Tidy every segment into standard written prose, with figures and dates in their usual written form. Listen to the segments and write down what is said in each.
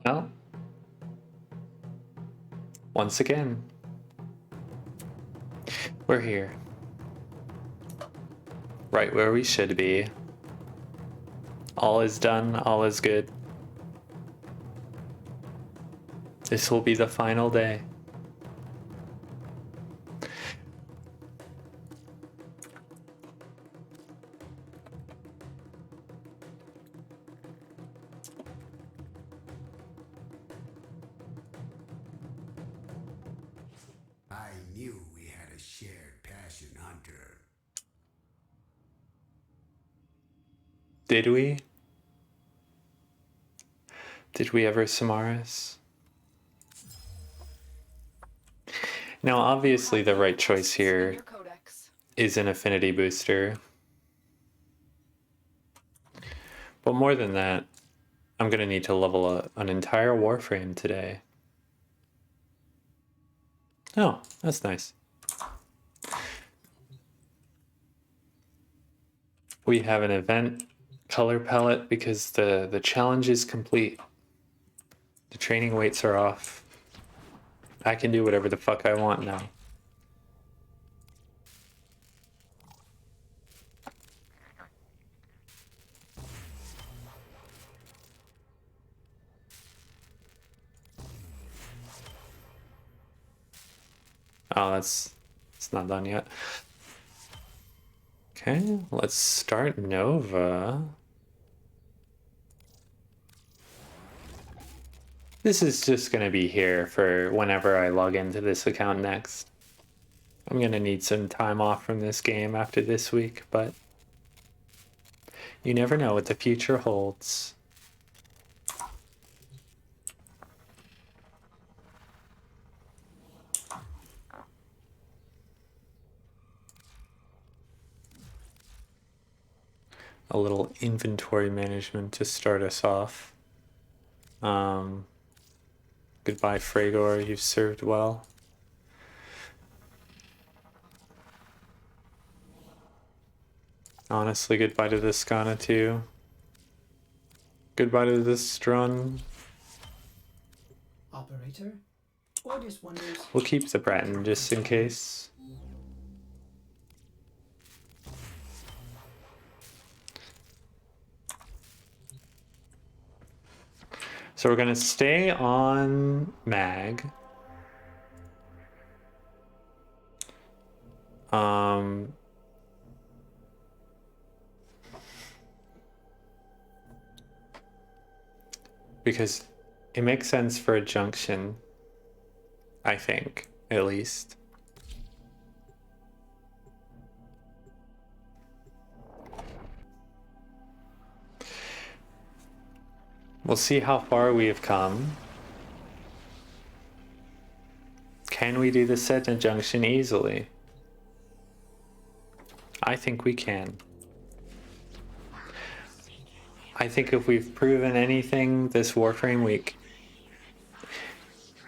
Well, once again, we're here. Right where we should be. All is done, all is good. This will be the final day. I knew we had a shared passion, Hunter. Did we? Did we ever, Samaras? Now, obviously, the right choice here is an affinity booster. But more than that, I'm going to need to level an entire Warframe today. Oh, that's nice. We have an event color palette because the challenge is complete. The training weights are off. I can do whatever the fuck I want now. Oh, it's not done yet. Okay, let's start Nova. This is just going to be here for whenever I log into this account next. I'm going to need some time off from this game after this week, but you never know what the future holds. A little inventory management to start us off. Goodbye, Fragor, you've served well. Honestly, goodbye to the Skana too. Goodbye to the Strun. Operator, orders wonders. We'll keep the Bratton just in case. So we're gonna stay on Mag. Because it makes sense for a junction, I think, at least. We'll see how far we have come. Can we do the Setna junction easily? I think we can. I think if we've proven anything this Warframe week,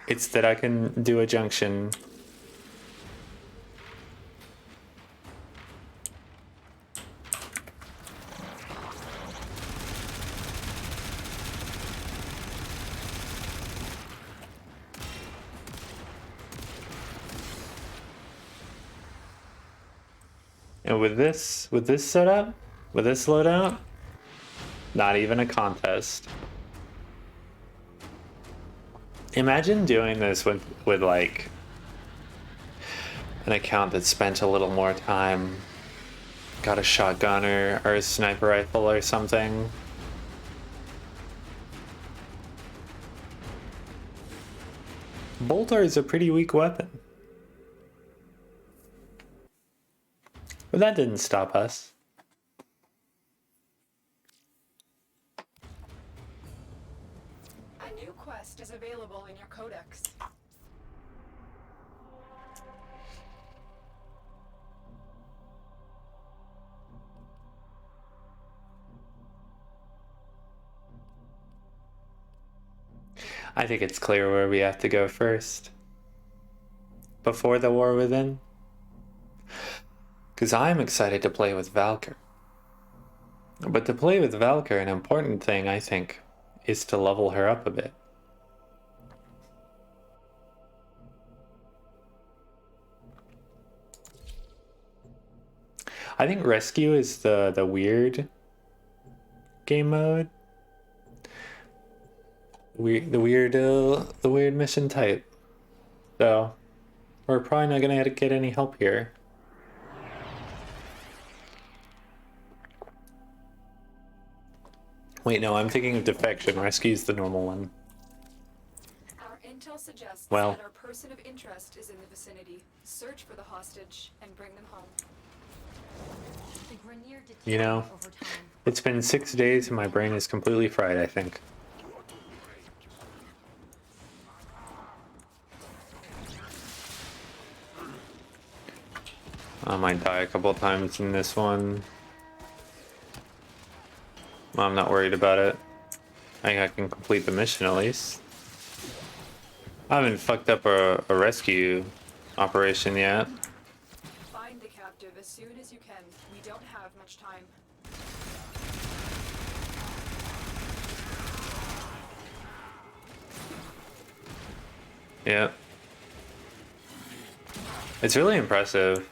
it's that I can do a junction. And with this setup, with this loadout, not even a contest. Imagine doing this with like an account that spent a little more time, got a shotgun or a sniper rifle or something. Bolter is a pretty weak weapon. But that didn't stop us. A new quest is available in your codex. I think it's clear where we have to go first. Before the War Within. Because I'm excited to play with Valkyr. But to play with Valkyr, an important thing, I think, is to level her up a bit. I think rescue is the weird game mode. The weird mission type. So we're probably not gonna get any help here. Wait, no, I'm thinking of defection. Rescue's the normal one. Our intel suggests Well. that our person of interest is in the vicinity. Search for the hostage and bring them home. The Grenier You know, deteriorate over time. it's been 6 days and my brain is completely fried, I think. I might die a couple of times in this one. I'm not worried about it. I think I can complete the mission at least. I haven't fucked up a rescue operation yet. Find the captive as soon as you can. We don't have much time. Yeah. It's really impressive.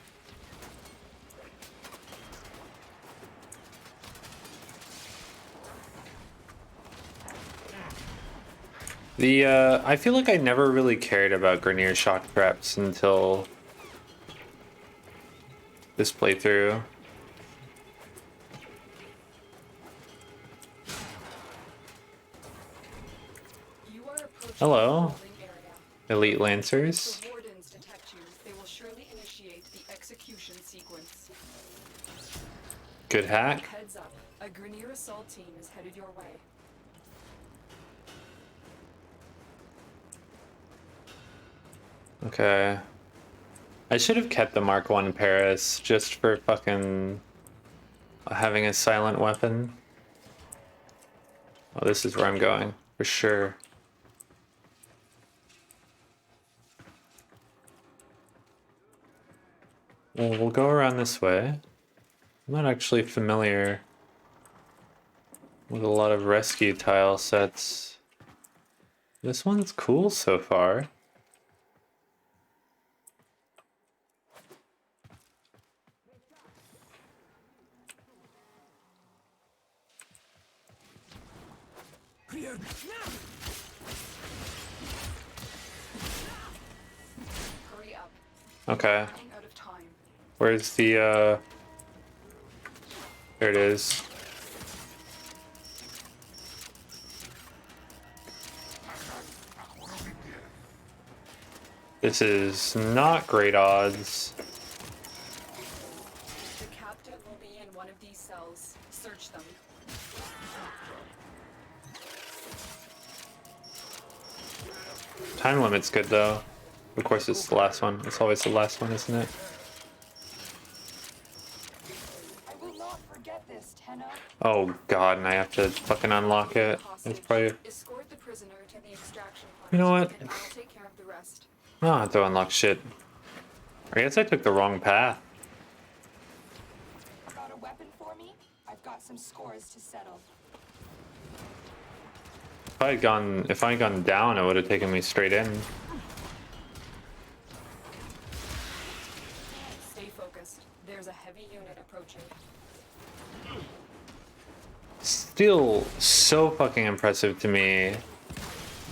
I feel like I never really cared about Grenier shock traps until this playthrough. You are approaching Hello. the holding area. Elite Lancers. If the wardens detect you, they will surely initiate the execution sequence. Good hack. Heads up, a Grenier assault team is headed your way. Okay. I should have kept the Mark 1 Paris just for fucking having a silent weapon. Oh, this is where I'm going, for sure. Well, we'll go around this way. I'm not actually familiar with a lot of rescue tile sets. This one's cool so far. Hurry up. Okay. Running out of time. Where's the, there it is. This is not great odds. The captive will be in one of these cells. Search them. Time limit's good though. Of course it's the last one. It's always the last one, isn't it? I will not forget this, Tenno. Oh god, and I have to fucking unlock it. It's probably... Escort the prisoner to the extraction point. You know what? And I'll take care of the rest. I don't have to unlock shit. I guess I took the wrong path. Got a weapon for me? I've got some scores to settle. If I had gone down, it would have taken me straight in. Stay focused. There's a heavy unit approaching. Still so fucking impressive to me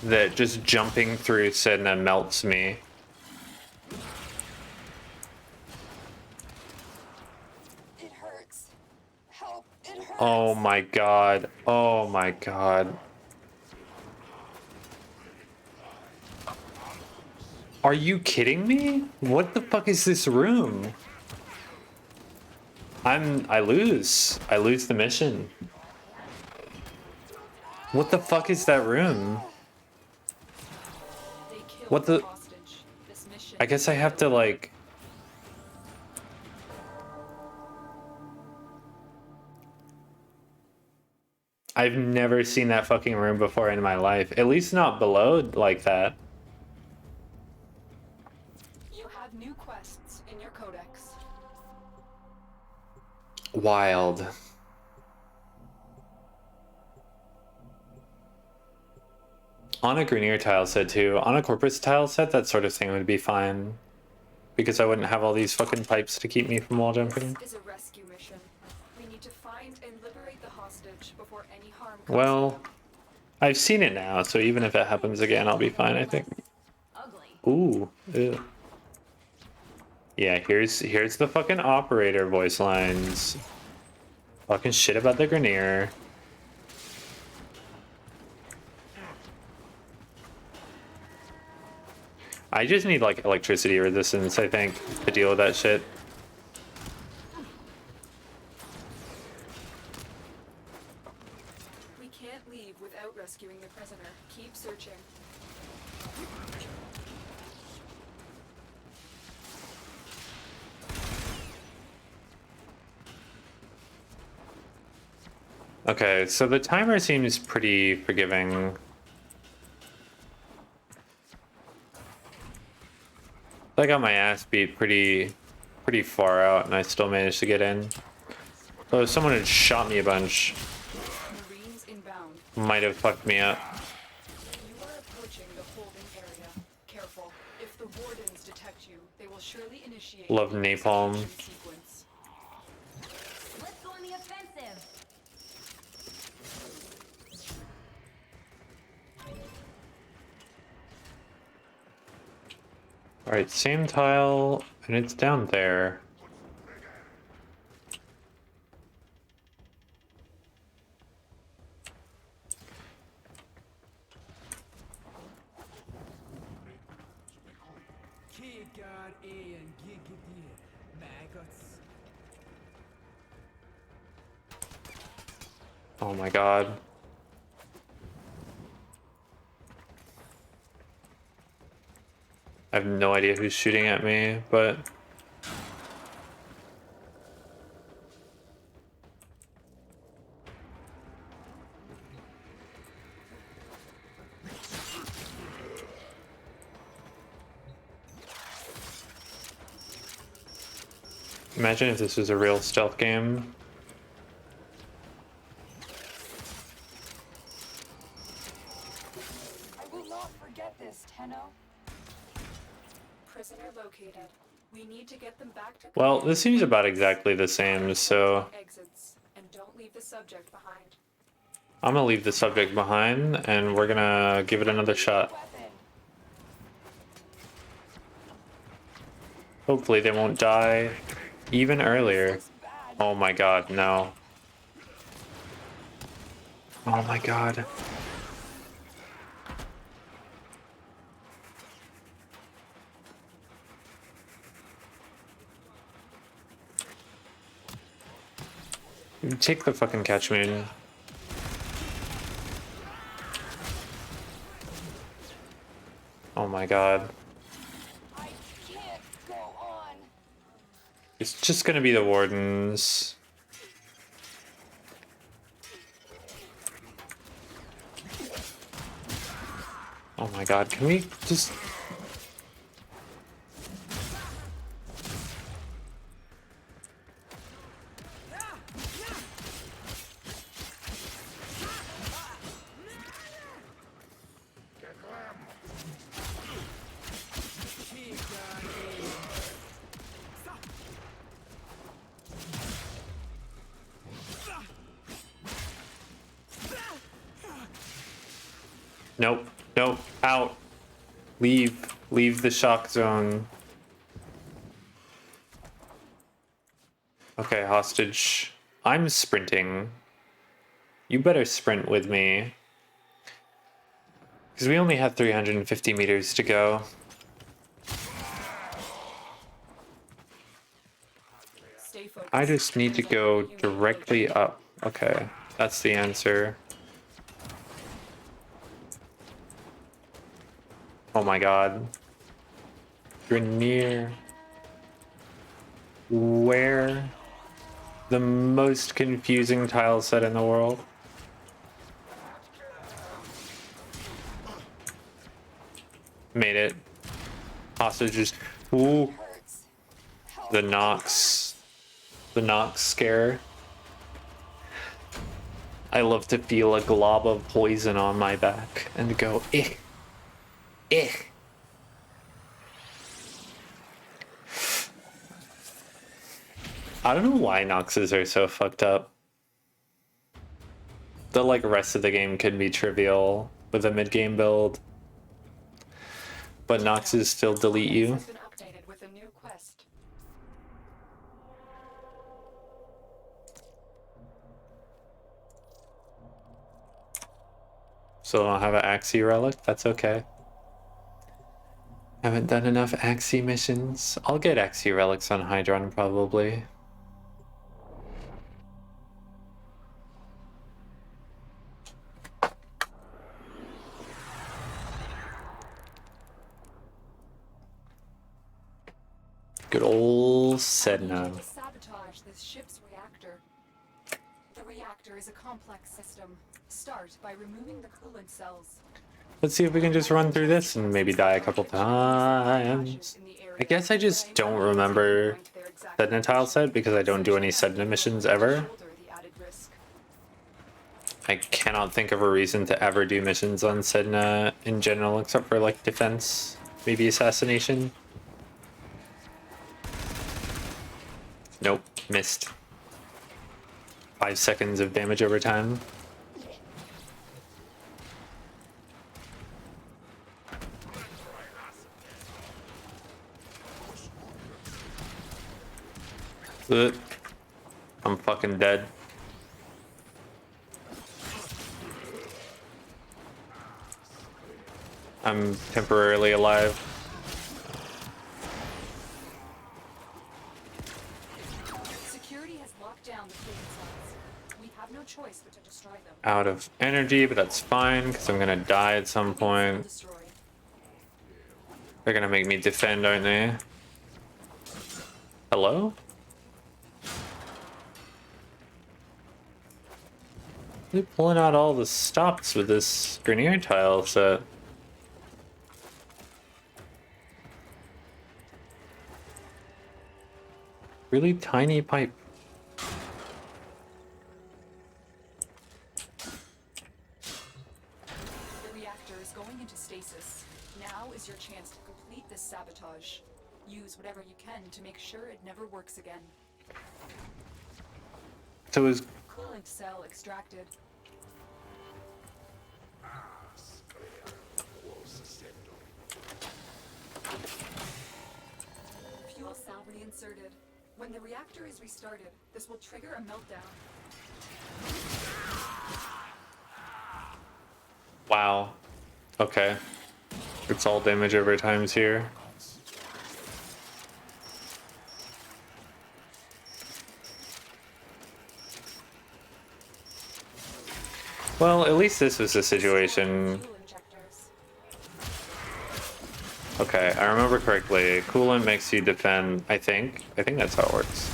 that just jumping through Sedna melts me. It hurts. Help. It hurts. Oh my god. Oh my god. Are you kidding me? What the fuck is this room? I lose. I lose the mission. What the fuck is that room? They killed What the- hostage. This mission I guess I have to like... I've never seen that fucking room before in my life. At least not below like that. You have new quests in your codex. Wild. On a Grenier tile set too. On a Corpus tile set, that sort of thing would be fine. because I wouldn't have all these fucking pipes to keep me from wall jumping. This is a rescue mission. We need to find and liberate the hostage before any harm comes. Well, I've seen it now, so even if it happens again, I'll be fine, I think. Ugly. Ooh. Ew. Yeah, here's the fucking operator voice lines. Fucking shit about the Grenier. I just need like electricity resistance, I think, to deal with that shit. We can't leave without rescuing the prisoner. Keep searching. Okay, so the timer seems pretty forgiving. I got my ass beat pretty far out, and I still managed to get in. So if someone had shot me a bunch, Marines inbound. might have fucked me up. You are approaching the holding area. Careful. If the wardens detect you, they will surely initiate Love the napalm. execution sequence. Let's go on the offensive. Alright, same tile, and it's down there. Oh my god. I have no idea who's shooting at me, but... Imagine if this was a real stealth game. I will not forget this, Tenno. Prisoner located. We need to get them back to Well, command. this seems about exactly the same, so Exits, and don't leave the subject behind. I'm gonna leave the subject behind, and we're gonna give it another shot. Hopefully they won't die even earlier. Oh my god, no. Oh my god. Take the fucking catch moon. Oh my god. I can't go on. It's just gonna be the wardens. Oh my god, can we just... Nope, nope, out. Leave the shock zone. Okay, hostage. I'm sprinting. You better sprint with me. Because we only have 350 meters to go. Stay focused. I just need to go directly up. Okay, that's the answer. Oh my god. Grenier. Where? The most confusing tile set in the world. Made it. Hostages. Ooh. The Nox. The Nox scare. I love to feel a glob of poison on my back and go, eh. Eh. I don't know why Noxes are so fucked up. The like rest of the game could be trivial with a mid-game build, but Noxes still delete you. Has been updated with a new quest. So I don't have an Axie relic. That's okay. Haven't done enough Axie missions. I'll get Axie relics on Hydron probably. Good old Sedna. To sabotage this ship's reactor. The reactor is a complex system. Start by removing the coolant cells. Let's see if we can just run through this and maybe die a couple times. I guess I just don't remember Sedna tile set because I don't do any Sedna missions ever. I cannot think of a reason to ever do missions on Sedna in general except for like defense, maybe assassination. Nope, missed. 5 seconds of damage over time. Ugh. I'm fucking dead. I'm temporarily alive. Security has locked down the coolant cells. We have no choice but to destroy them. Out of energy, but that's fine because I'm gonna die at some point. Destroy. They're gonna make me defend, aren't they? Hello? They're pulling out all the stops with this Grenier tile set. Really tiny pipe. The reactor is going into stasis. Now is your chance to complete this sabotage. Use whatever you can to make sure it never works again. So is Coolant cell extracted. Fuel cell reinserted. When the reactor is restarted, this will trigger a meltdown. wow. Okay. It's all damage over times here. Well, at least this was a situation. Fuel injectors. Okay, I remember correctly. Coolant makes you defend, I think. I think that's how it works.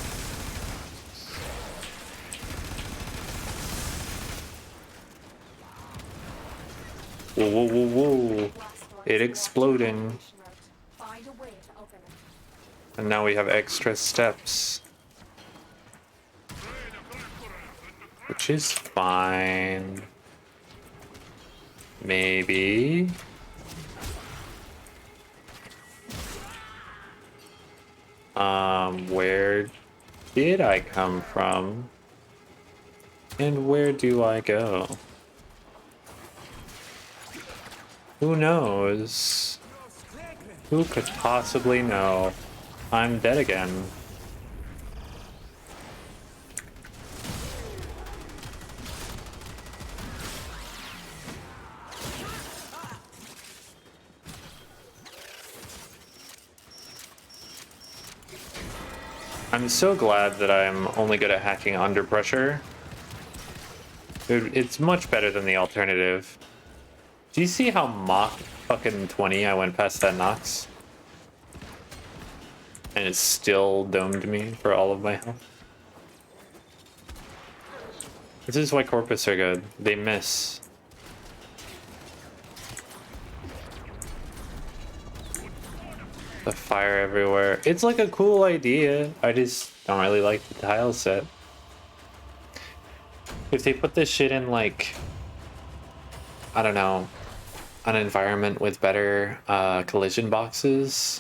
Whoa, whoa, whoa, whoa. It exploding. Find a way to open it. And now we have extra steps. Which is fine. Maybe. Where did I come from? And where do I go? Who knows? Who could possibly know? I'm dead again. I'm so glad that I'm only good at hacking under pressure. Dude, it's much better than the alternative. Do you see how Mach fucking 20 I went past that Nox? And it still domed me for all of my health. This is why Corpus are good. They miss. The fire everywhere. It's like a cool idea. I just don't really like the tile set. If they put this shit in like, I don't know, an environment with better collision boxes,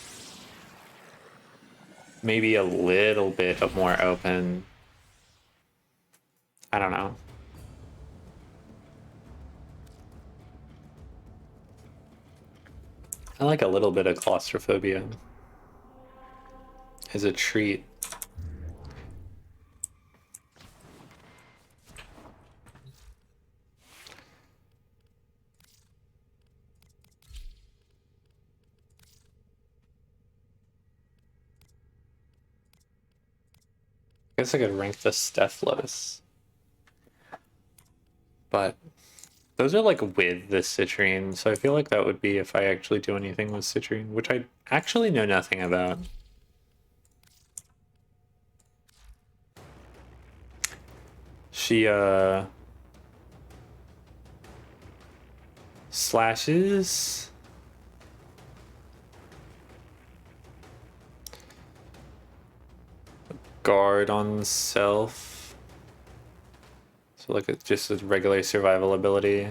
maybe a little bit of more open. I don't know. I like a little bit of claustrophobia as a treat. I guess I could rank the Stethlos. But those are like with the citrine, so I feel like that would be if I actually do anything with citrine, which I actually know nothing about. She slashes. Guard on self. So like it's just a regular survival ability.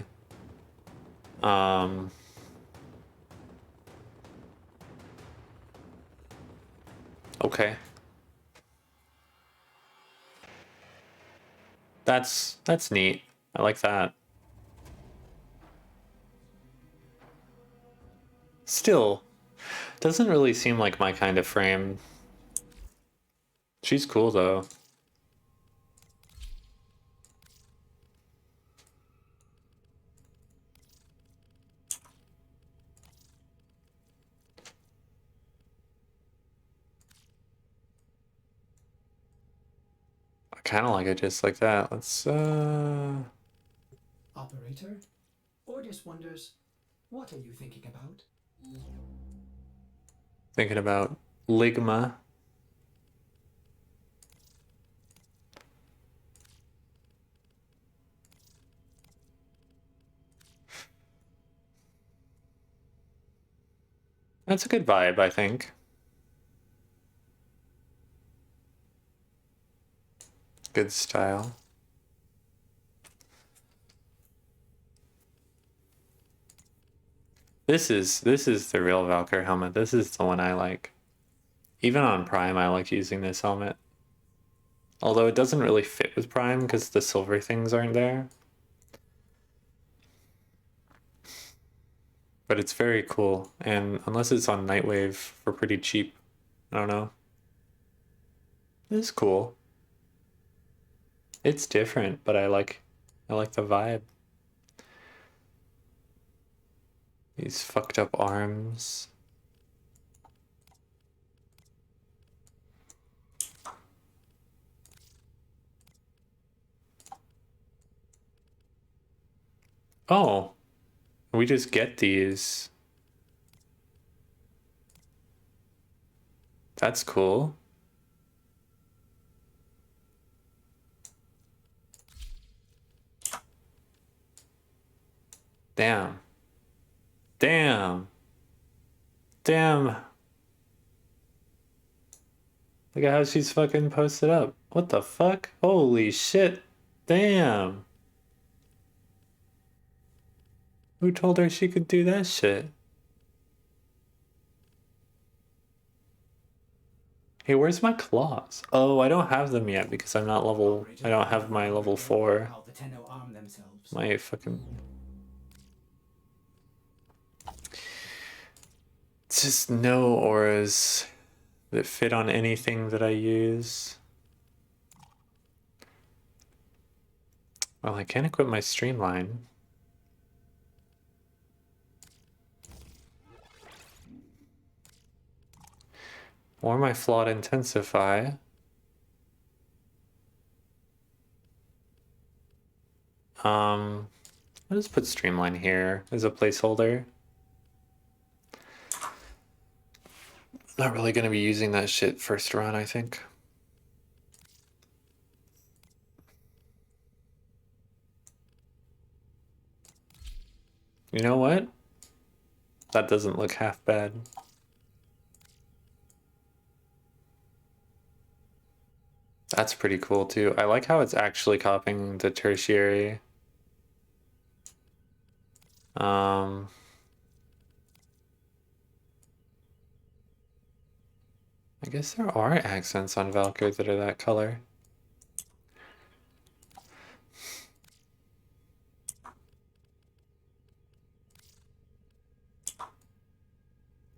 Okay. That's neat. I like that. Still, doesn't really seem like my kind of frame. She's cool though. I kind of like it just like that. Let's Operator? Ordis wonders, what are you thinking about? thinking about Ligma. That's a good vibe, I think. Good style. This is the real Valkyr helmet. This is the one I like. Even on Prime, I like using this helmet. Although it doesn't really fit with Prime because the silver things aren't there. But it's very cool, and unless it's on Nightwave for pretty cheap, I don't know. It's cool. It's different, but I like the vibe. These fucked up arms. Oh, we just get these. That's cool. Damn. Damn. Damn. Look at how she's fucking posted up. What the fuck? Holy shit. Damn. Who told her she could do that shit? Hey, where's my claws? Oh, I don't have them yet because I'm not level... I don't have my level 4. How the Tenno arm themselves. My fucking... It's just no auras that fit on anything that I use. Well, I can't equip my streamline. Or my flawed intensify. I'll just put streamline here as a placeholder. Not really gonna be using that shit first run, I think. You know what? That doesn't look half bad. That's pretty cool too. I like how it's actually copying the tertiary. I I guess there are accents on Valkyr that are that color.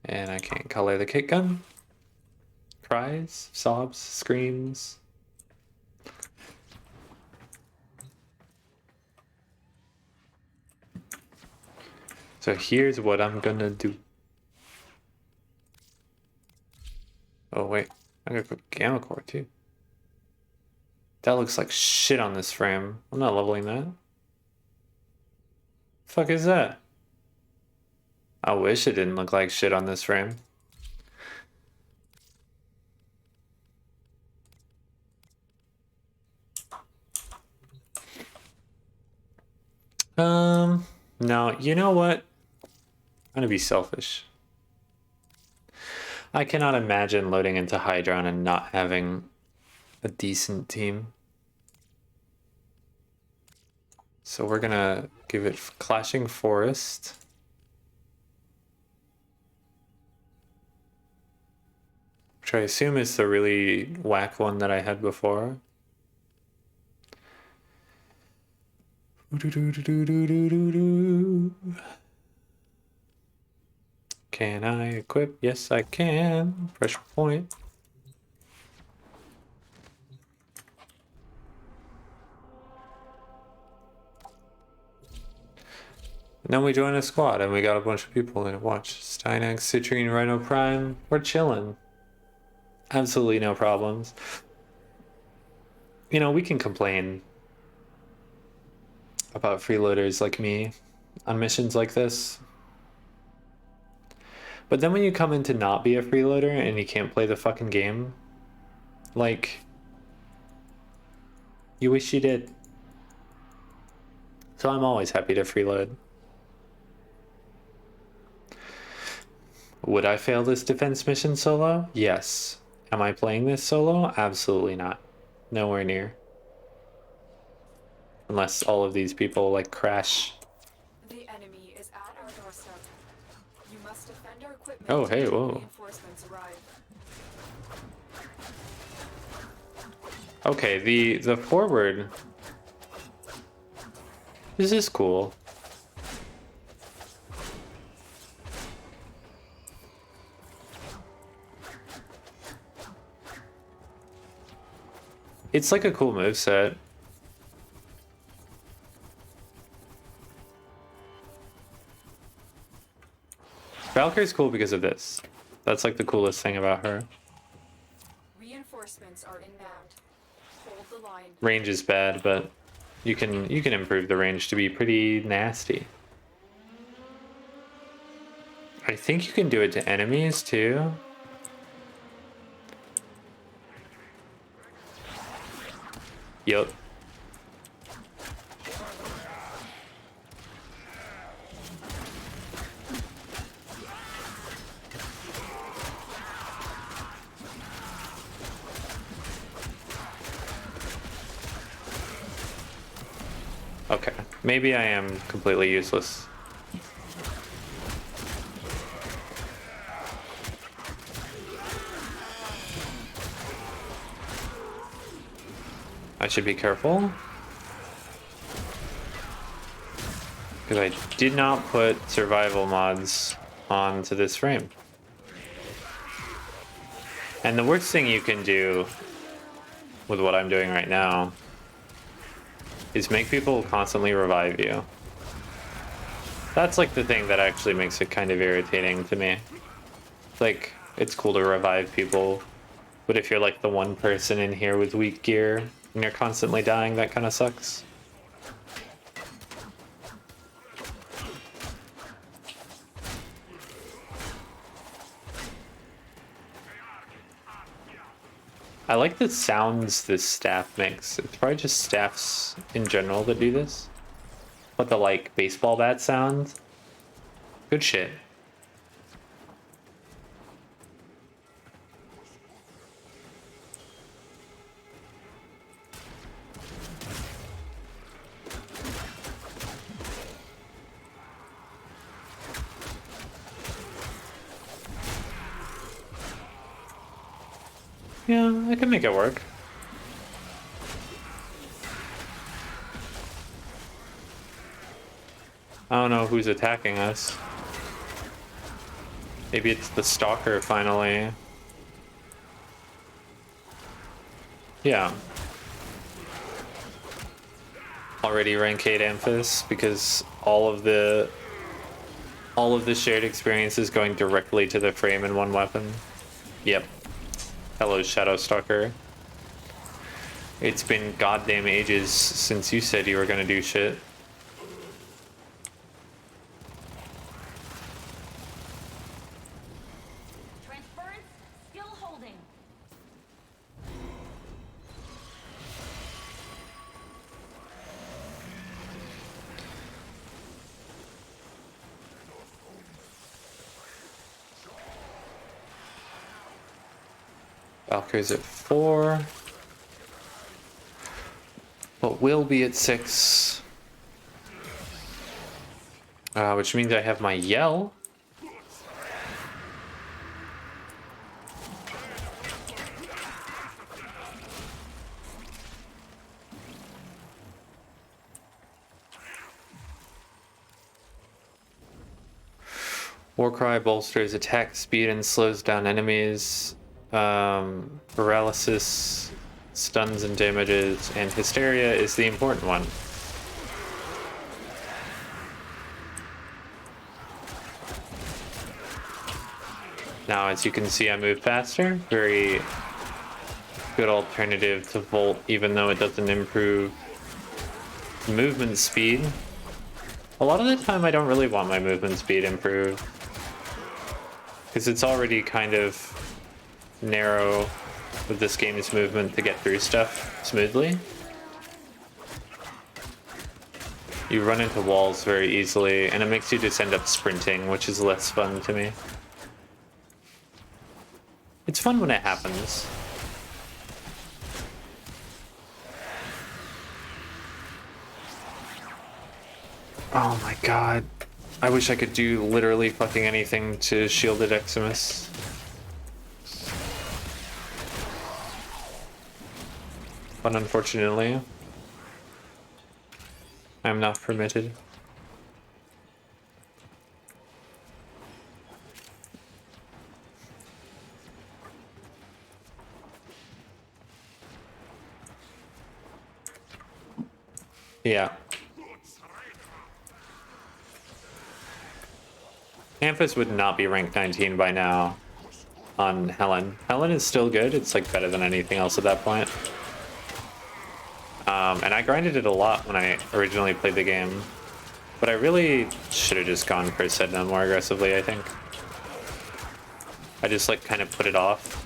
And I can't color the kick gun. Cries, sobs, screams. So here's what I'm gonna do. Oh wait, I'm gonna put Gamma Core too. That looks like shit on this frame. I'm not leveling that. Fuck is that? I wish it didn't look like shit on this frame. No, you know what? I'm gonna be selfish. I cannot imagine loading into Hydron and not having a decent team. So we're gonna give it Clashing Forest. Which I assume is the really whack one that I had before. Can I equip? Yes, I can. Pressure point. And then we join a squad and we got a bunch of people in it. Watch. Stynex, Citrine, Rhino Prime. We're chilling. Absolutely no problems. You know, we can complain about freeloaders like me on missions like this. But then when you come in to not be a freeloader and you can't play the fucking game, like, you wish you did. So I'm always happy to freeload. Would I fail this defense mission solo? Yes. Am I playing this solo? Absolutely not. Nowhere near. Unless all of these people like crash. The enemy is at our doorstep. You must defend our equipment. Oh, hey, until whoa. Reinforcements arrive. Okay, the forward. This is cool. It's like a cool moveset. Valkyrie's cool because of this. That's like the coolest thing about her. Reinforcements are inbound. Hold the line. Range is bad, but you can improve the range to be pretty nasty. I think you can do it to enemies too. Yup. Okay, maybe I am completely useless. I should be careful. Because I did not put survival mods onto this frame. And the worst thing you can do with what I'm doing right now is make people constantly revive you. That's like the thing that actually makes it kind of irritating to me. Like, it's cool to revive people, but if you're like the one person in here with weak gear and you're constantly dying, that kind of sucks. I like the sounds this staff makes. It's probably just staffs in general that do this. But the like baseball bat sound, good shit. Yeah, I can make it work. I don't know who's attacking us. Maybe it's the stalker finally. Yeah. Already rank 8 Amphis because all of the shared experience is going directly to the frame in one weapon. Yep. Hello, Shadow Stalker. It's been goddamn ages since you said you were gonna do shit. Transference still holding. Valkyrie's at 4. But will be at 6. Which means I have my yell. Warcry bolsters attack speed and slows down enemies. Paralysis stuns and damages, and Hysteria is the important one. Now, as you can see, I move faster. Very good alternative to Volt, even though it doesn't improve movement speed. A lot of the time, I don't really want my movement speed improved, because it's already kind of narrow with this game's movement to get through stuff smoothly. You run into walls very easily, and it makes you just end up sprinting, which is less fun to me. It's fun when it happens. Oh my god. I wish I could do literally fucking anything to Shielded Eximus. But unfortunately, I'm not permitted. Yeah. Amphis would not be ranked 19 by now on Helen. Helen is still good. It's like better than anything else at that point. And I grinded it a lot when I originally played the game. But I really should have just gone for Sedna more aggressively, I think. I just like kind of put it off.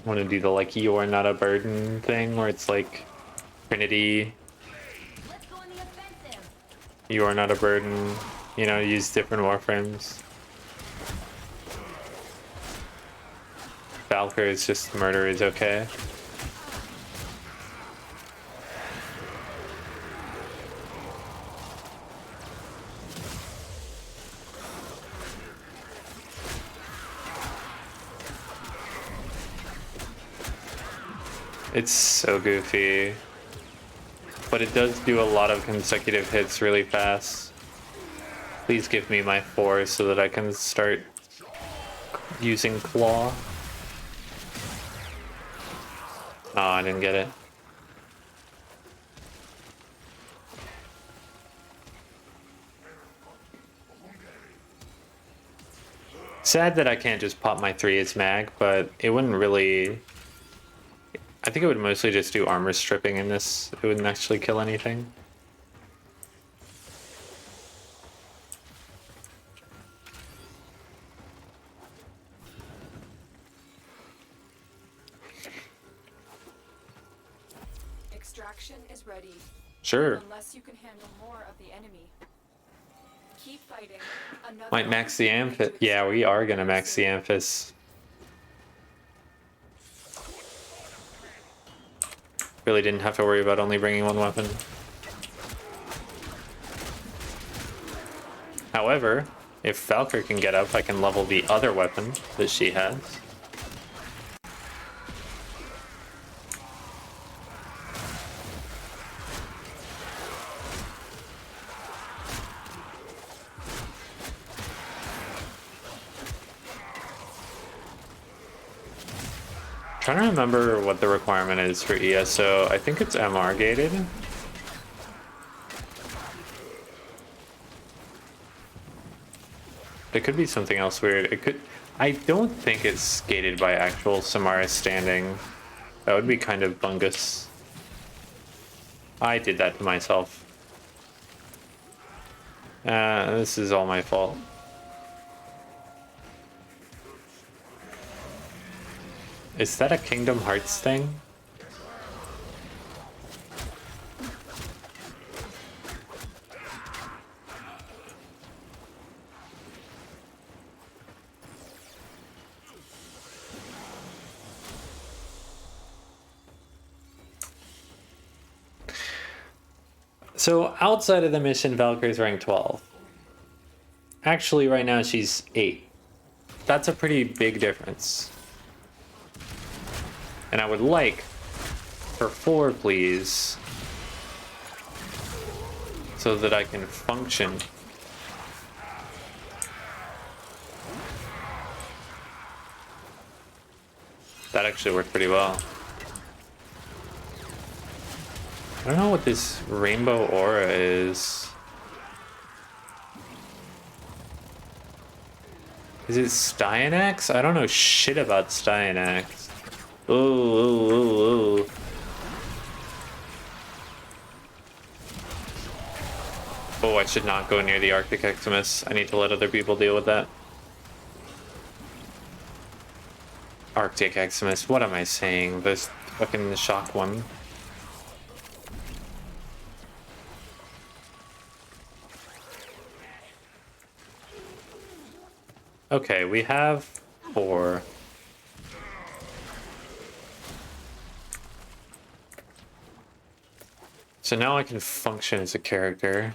Want to do the like you're not a burden thing where it's like Trinity, Let's go on the offensive. you are not a burden, you know, use different warframes. Valkyr is just murder is okay. It's so goofy. But it does do a lot of consecutive hits really fast. Please give me my 4 so that I can start using Claw. Oh, I didn't get it. Sad that I can't just pop my 3 as mag, but it wouldn't really... I think it would mostly just do armor stripping in this. It wouldn't actually kill anything. Extraction is ready. Sure. Unless you can handle more of the enemy. Keep fighting. Another Might max the Amphis. Yeah, we are gonna max the Amphis. Really didn't have to worry about only bringing one weapon. However, if Valkyr can get up, I can level the other weapon that she has. Trying to remember what the requirement is for ESO. I think it's MR gated. It could be something else weird. It could. I don't think it's gated by actual Samara standing. That would be kind of bungus. I did that to myself. This is all my fault. Is that a Kingdom Hearts thing? So outside of the mission, Valkyrie's rank 12. Actually, right now she's 8. That's a pretty big difference. And I would like her 4, please, so that I can function. That actually worked pretty well. I don't know what this rainbow aura is. Is it Styanax? I don't know shit about Styanax. Ooh. Oh, I should not go near the Arctic Eximus. I need to let other people deal with that. Arctic Eximus, what am I saying? This fucking shock one. Okay, we have 4. So now I can function as a character.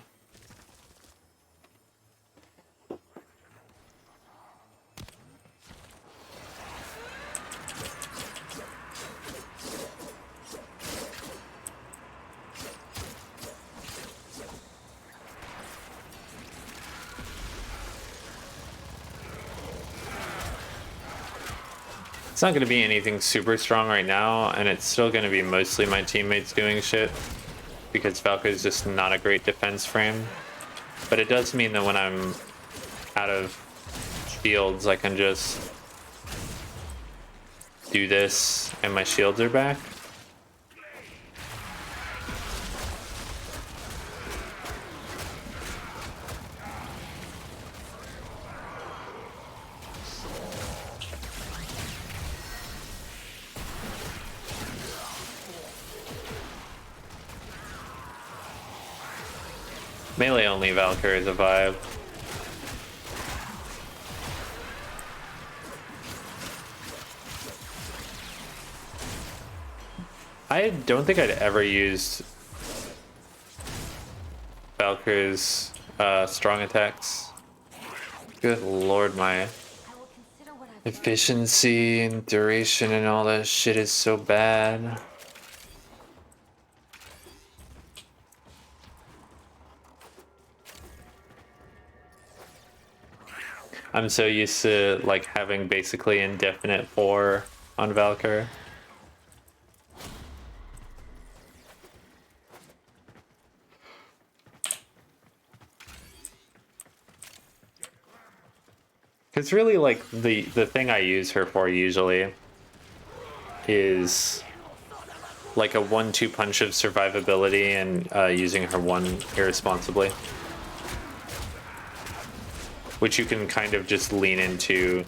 It's not going to be anything super strong right now, and it's still going to be mostly my teammates doing shit, because Valkyrie is just not a great defense frame. But it does mean that when I'm out of shields, I can just do this, and my shields are back. Melee only Valkyrie is a vibe. I don't think I'd ever used Valkyrie's strong attacks. Good lord, my I will consider what I've efficiency and duration and all that shit is so bad. I'm so used to like having basically indefinite 4 on Valkyrie. It's really like the thing I use her for usually is like a 1-2 punch of survivability and using her 1 irresponsibly. Which you can kind of just lean into.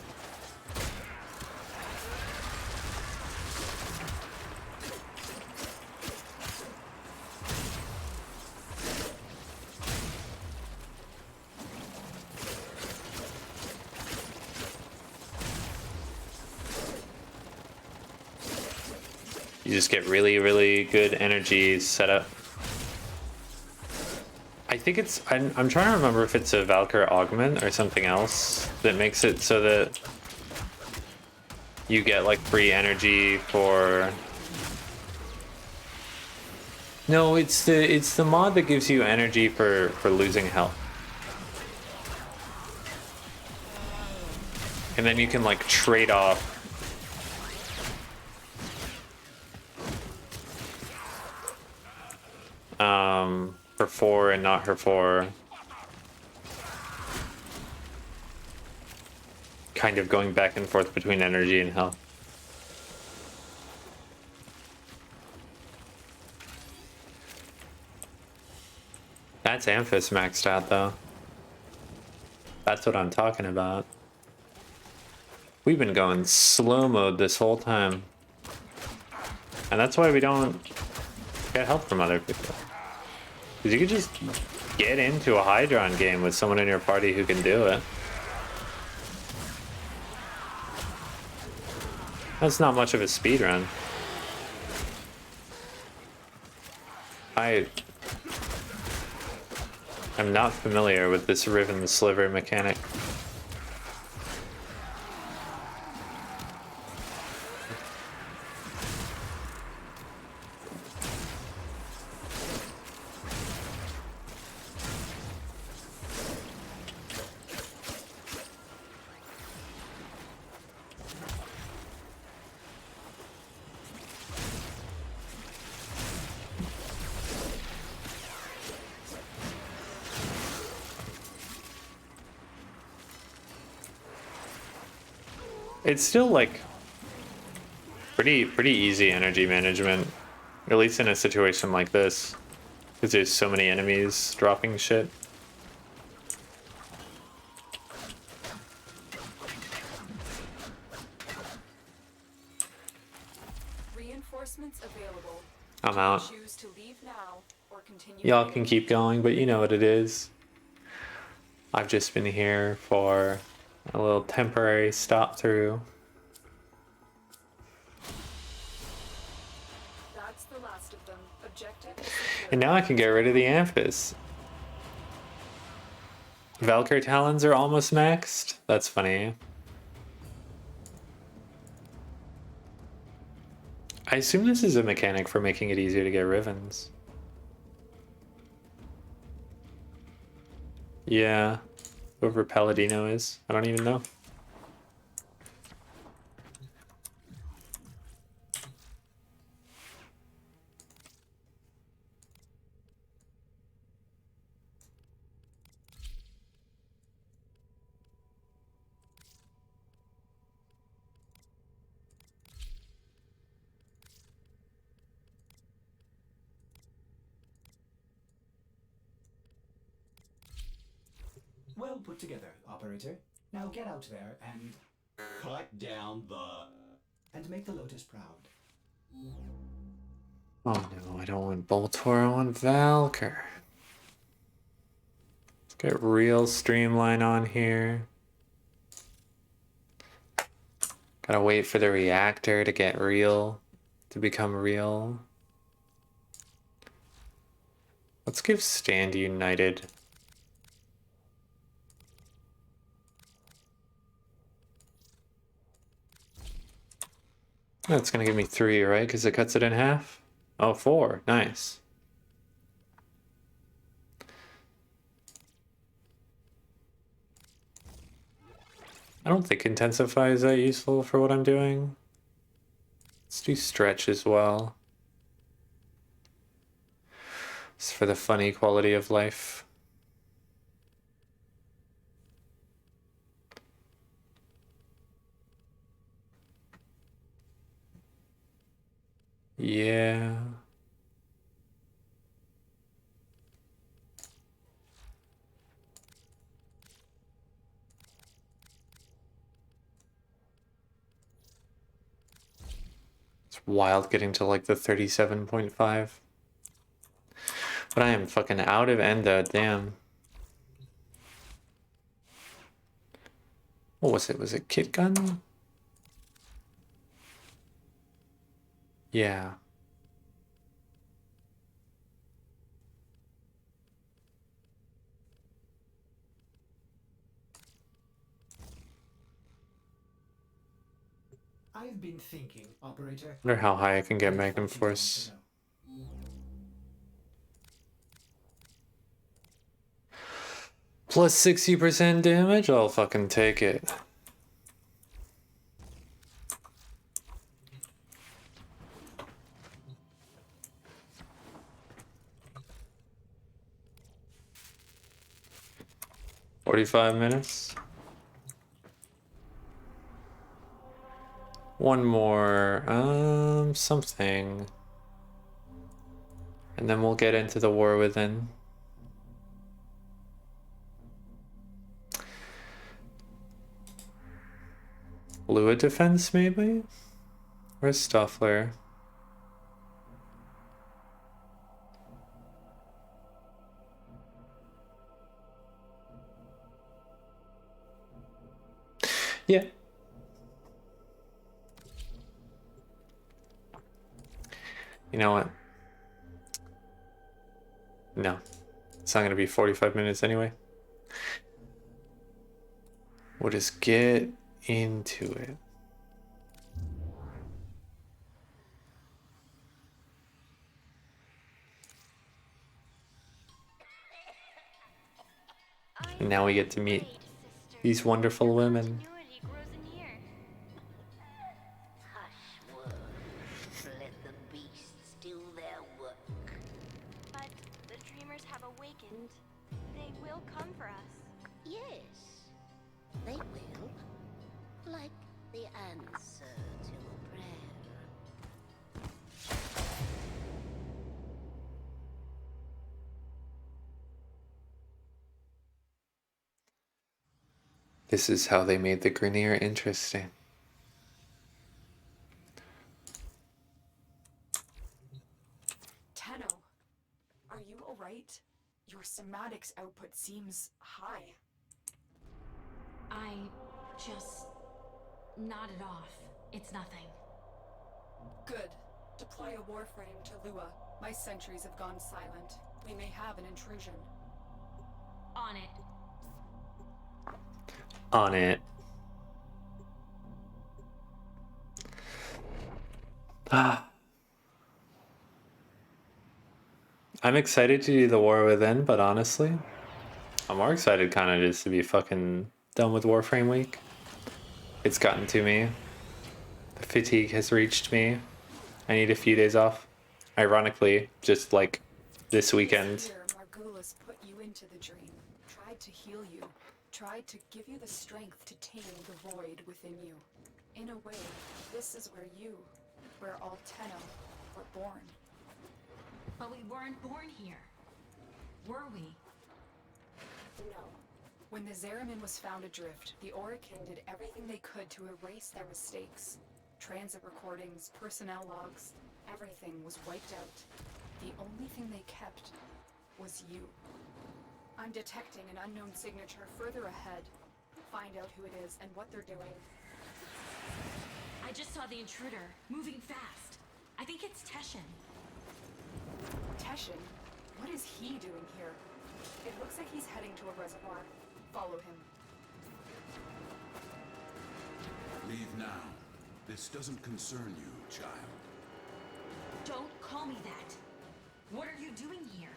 You just get really, really good energy set up. I think it's... I'm trying to remember if it's a Valkyr augment or something else that makes it so that you get like free energy for... No, it's the mod that gives you energy for losing health. And then you can like trade off her 4 and not her 4. Kind of going back and forth between energy and health. That's Amphis maxed out though. That's what I'm talking about. We've been going slow mode this whole time. And that's why we don't get help from other people. Because you could just get into a Hydron game with someone in your party who can do it. That's not much of a speed run. I'm not familiar with this Riven Sliver mechanic. It's still like pretty easy energy management, at least in a situation like this, because there's so many enemies dropping shit. Reinforcements available. I'm out. Choose to leave now or continue. Y'all can keep going, but you know what it is. I've just been here for a little temporary stop through. That's the last of them. Objective. And now I can get rid of the Amphis. Valkyr Talons are almost maxed? That's funny. I assume this is a mechanic for making it easier to get Rivens. Yeah. Whoever Palladino is. I don't even know. Well put together, operator. Now get out there and Cut down make the Lotus proud. Oh no, I don't want Boltor, I want Valkyr. Let's get real streamline on here. Gotta wait for the reactor to get real, to become real. Let's give Stand United. That's gonna give me 3, right? Because it cuts it in half? Oh, 4. Nice. I don't think Intensify is that useful for what I'm doing. Let's do Stretch as well. It's for the funny quality of life. Yeah. It's wild getting to like the 37.5. But I am fucking out of endo, damn. What was it? Was it Kit Gun? Yeah. I've been thinking, operator. Wonder how high I can get Good Magnum fighting on, Force. Tenno. Plus 60% damage? I'll fucking take it. $45. One more, something. And then we'll get into the war within. Lua defense, maybe? Where's Stoffler? Yeah. You know what? No. It's not going to be 45 minutes anyway. We'll just get into it. And now we get to meet these wonderful women. Hush, wolves. Let the beasts do their work. But the dreamers have awakened. They will come for us. Yes, they will. Like the answer to a prayer. This is how they made the Grenier interesting. Tenno, are you alright? Your somatics output seems high. I just nodded off. It's nothing. Good. Deploy a Warframe to Lua. My sentries have gone silent. We may have an intrusion. On it. On it. I'm excited to do the War Within, but honestly, I'm more excited kind of just to be fucking done with Warframe week. It's gotten to me. The fatigue has reached me. I need a few days off. Ironically, just like this weekend. This year, Margulis put you into the dream, tried to heal you, tried to give you the strength to tame the void within you. In a way, this is where all Tenno were born. But we weren't born here. Were we? No. When the Zeramin was found adrift, the Orokin did everything they could to erase their mistakes. Transit recordings, personnel logs, everything was wiped out. The only thing they kept was you. I'm detecting an unknown signature further ahead. Find out who it is and what they're doing. I just saw the intruder, moving fast. I think it's Teshin. Teshin? What is he doing here? It looks like he's heading to a reservoir. Follow him. Leave now. This doesn't concern you, child. Don't call me that. What are you doing here?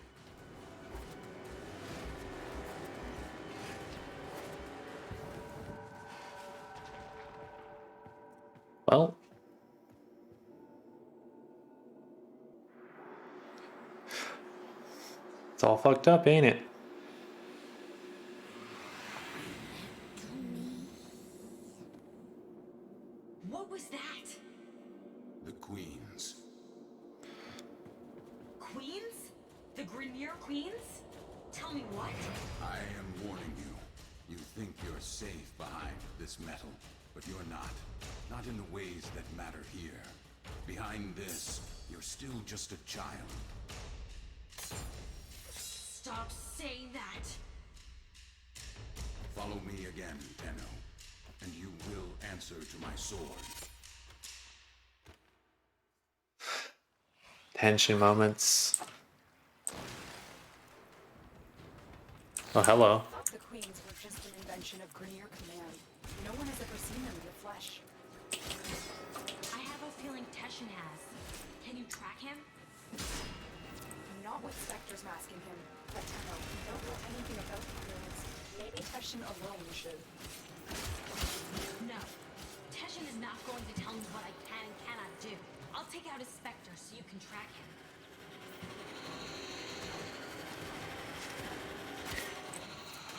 Well, it's all fucked up, ain't it? What was that? The Queens. Queens? The Grenier Queens? Tell me what? I am warning you. You think you're safe behind this metal, but you're not. Not in the ways that matter here. Behind this, you're still just a child. Stop saying that. Follow me again, Tenno, and you will answer to my sword. tension moments. Oh, hello. The Queens were just an invention of Grenier Command. No one has ever seen them in the flesh. I have a feeling Teshin has. Can you track him? Not with Spectres masking him. But Tenno, we don't know anything about the Queens. Maybe Teshin alone should. No. Teshin is not going to tell me what I can and cannot do. I'll take out his Spectre so you can track him.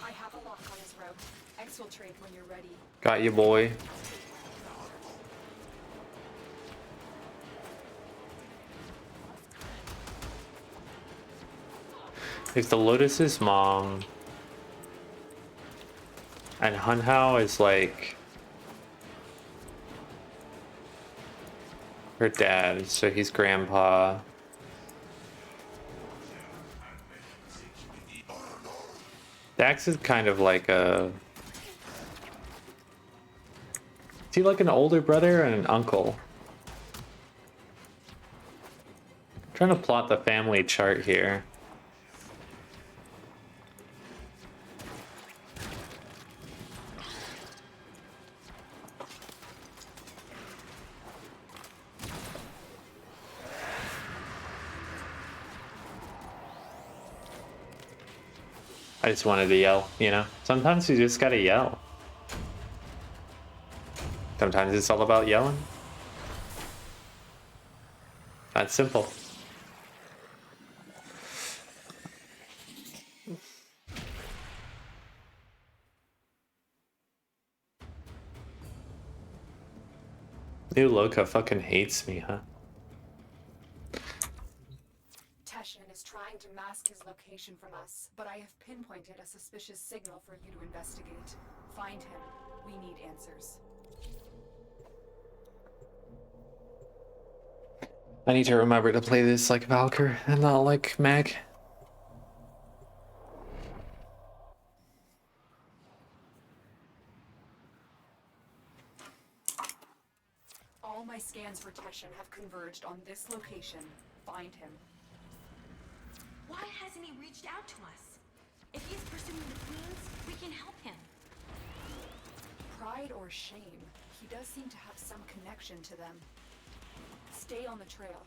I have a lock on his route. Exfiltrate when you're ready. Got you, boy. If the Lotus's mom and Hunhao is like her dad, so he's grandpa. Dax is kind of like a... Is he like an older brother and an uncle? I'm trying to plot the family chart here. I just wanted to yell, you know? Sometimes you just gotta yell. Sometimes it's all about yelling. That's simple. New Loka fucking hates me, huh? Teshin is trying to mask his location from us, but I have pinpointed a suspicious signal for you to investigate. Find him. We need answers. I need to remember to play this like Valkyr and not like Mag. All my scans for Teshin have converged on this location. Find him. Why hasn't he reached out to us? If he's pursuing the Queens, we can help him. Pride or shame, he does seem to have some connection to them. Stay on the trail.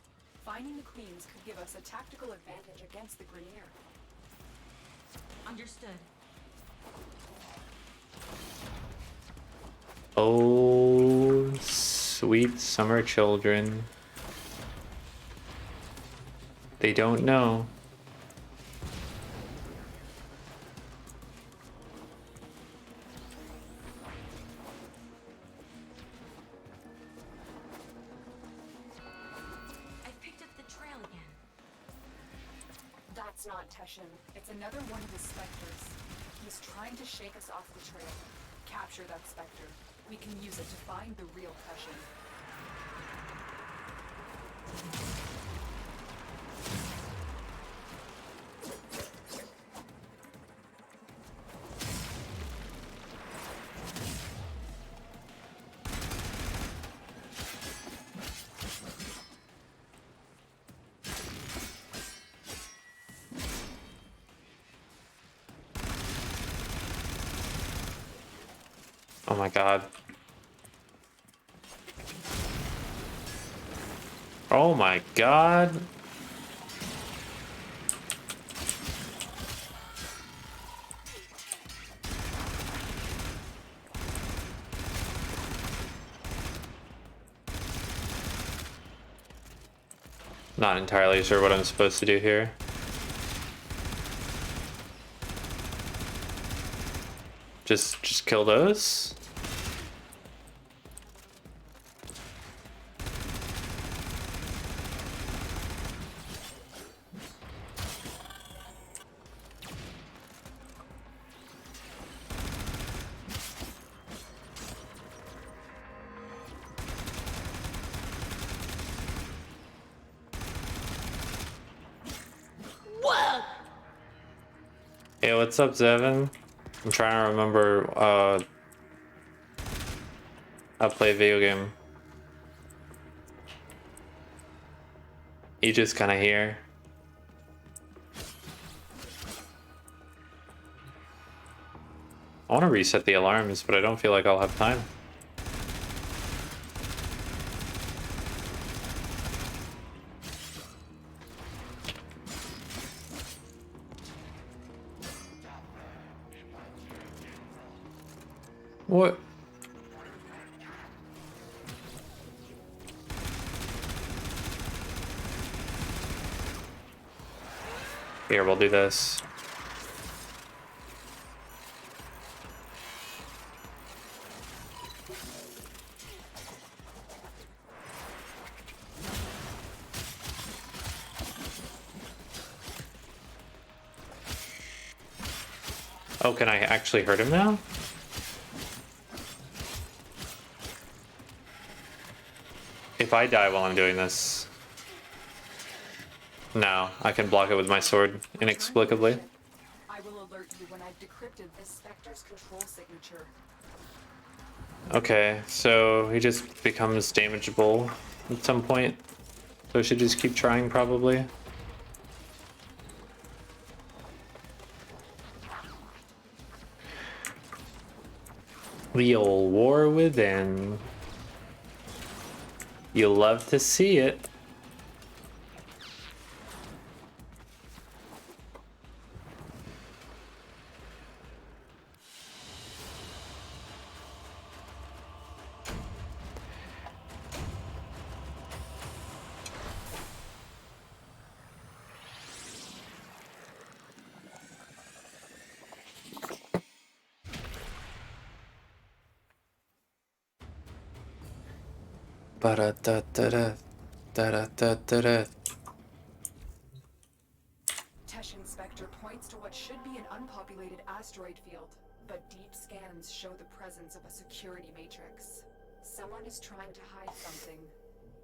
Finding the Queens could give us a tactical advantage against the Grenier. Understood. Oh, sweet summer children. They don't know. I picked up the trail again. That's not Teshin. It's another one of his Spectres. He's trying to shake us off the trail. Capture that Spectre. We can use it to find the real Teshin. Oh my god. Oh my god. Not entirely sure what I'm supposed to do here. Just kill those? Hey, what's up, Zevin? I'm trying to remember how to play a video game. He's just kind of here. I want to reset the alarms, but I don't feel like I'll have time. What? Here, we'll do this. Oh, can I actually hurt him now? If I die while I'm doing this... No, I can block it with my sword inexplicably. I will alert you when I've decrypted this Spectre's control signature. Okay, so he just becomes damageable at some point. So I should just keep trying, probably. The old war within. You'll love to see it. Ba-da-da-da-da, da-da-da-da-da. Teshin Spectre points to what should be an unpopulated asteroid field, but deep scans show the presence of a security matrix. Someone is trying to hide something.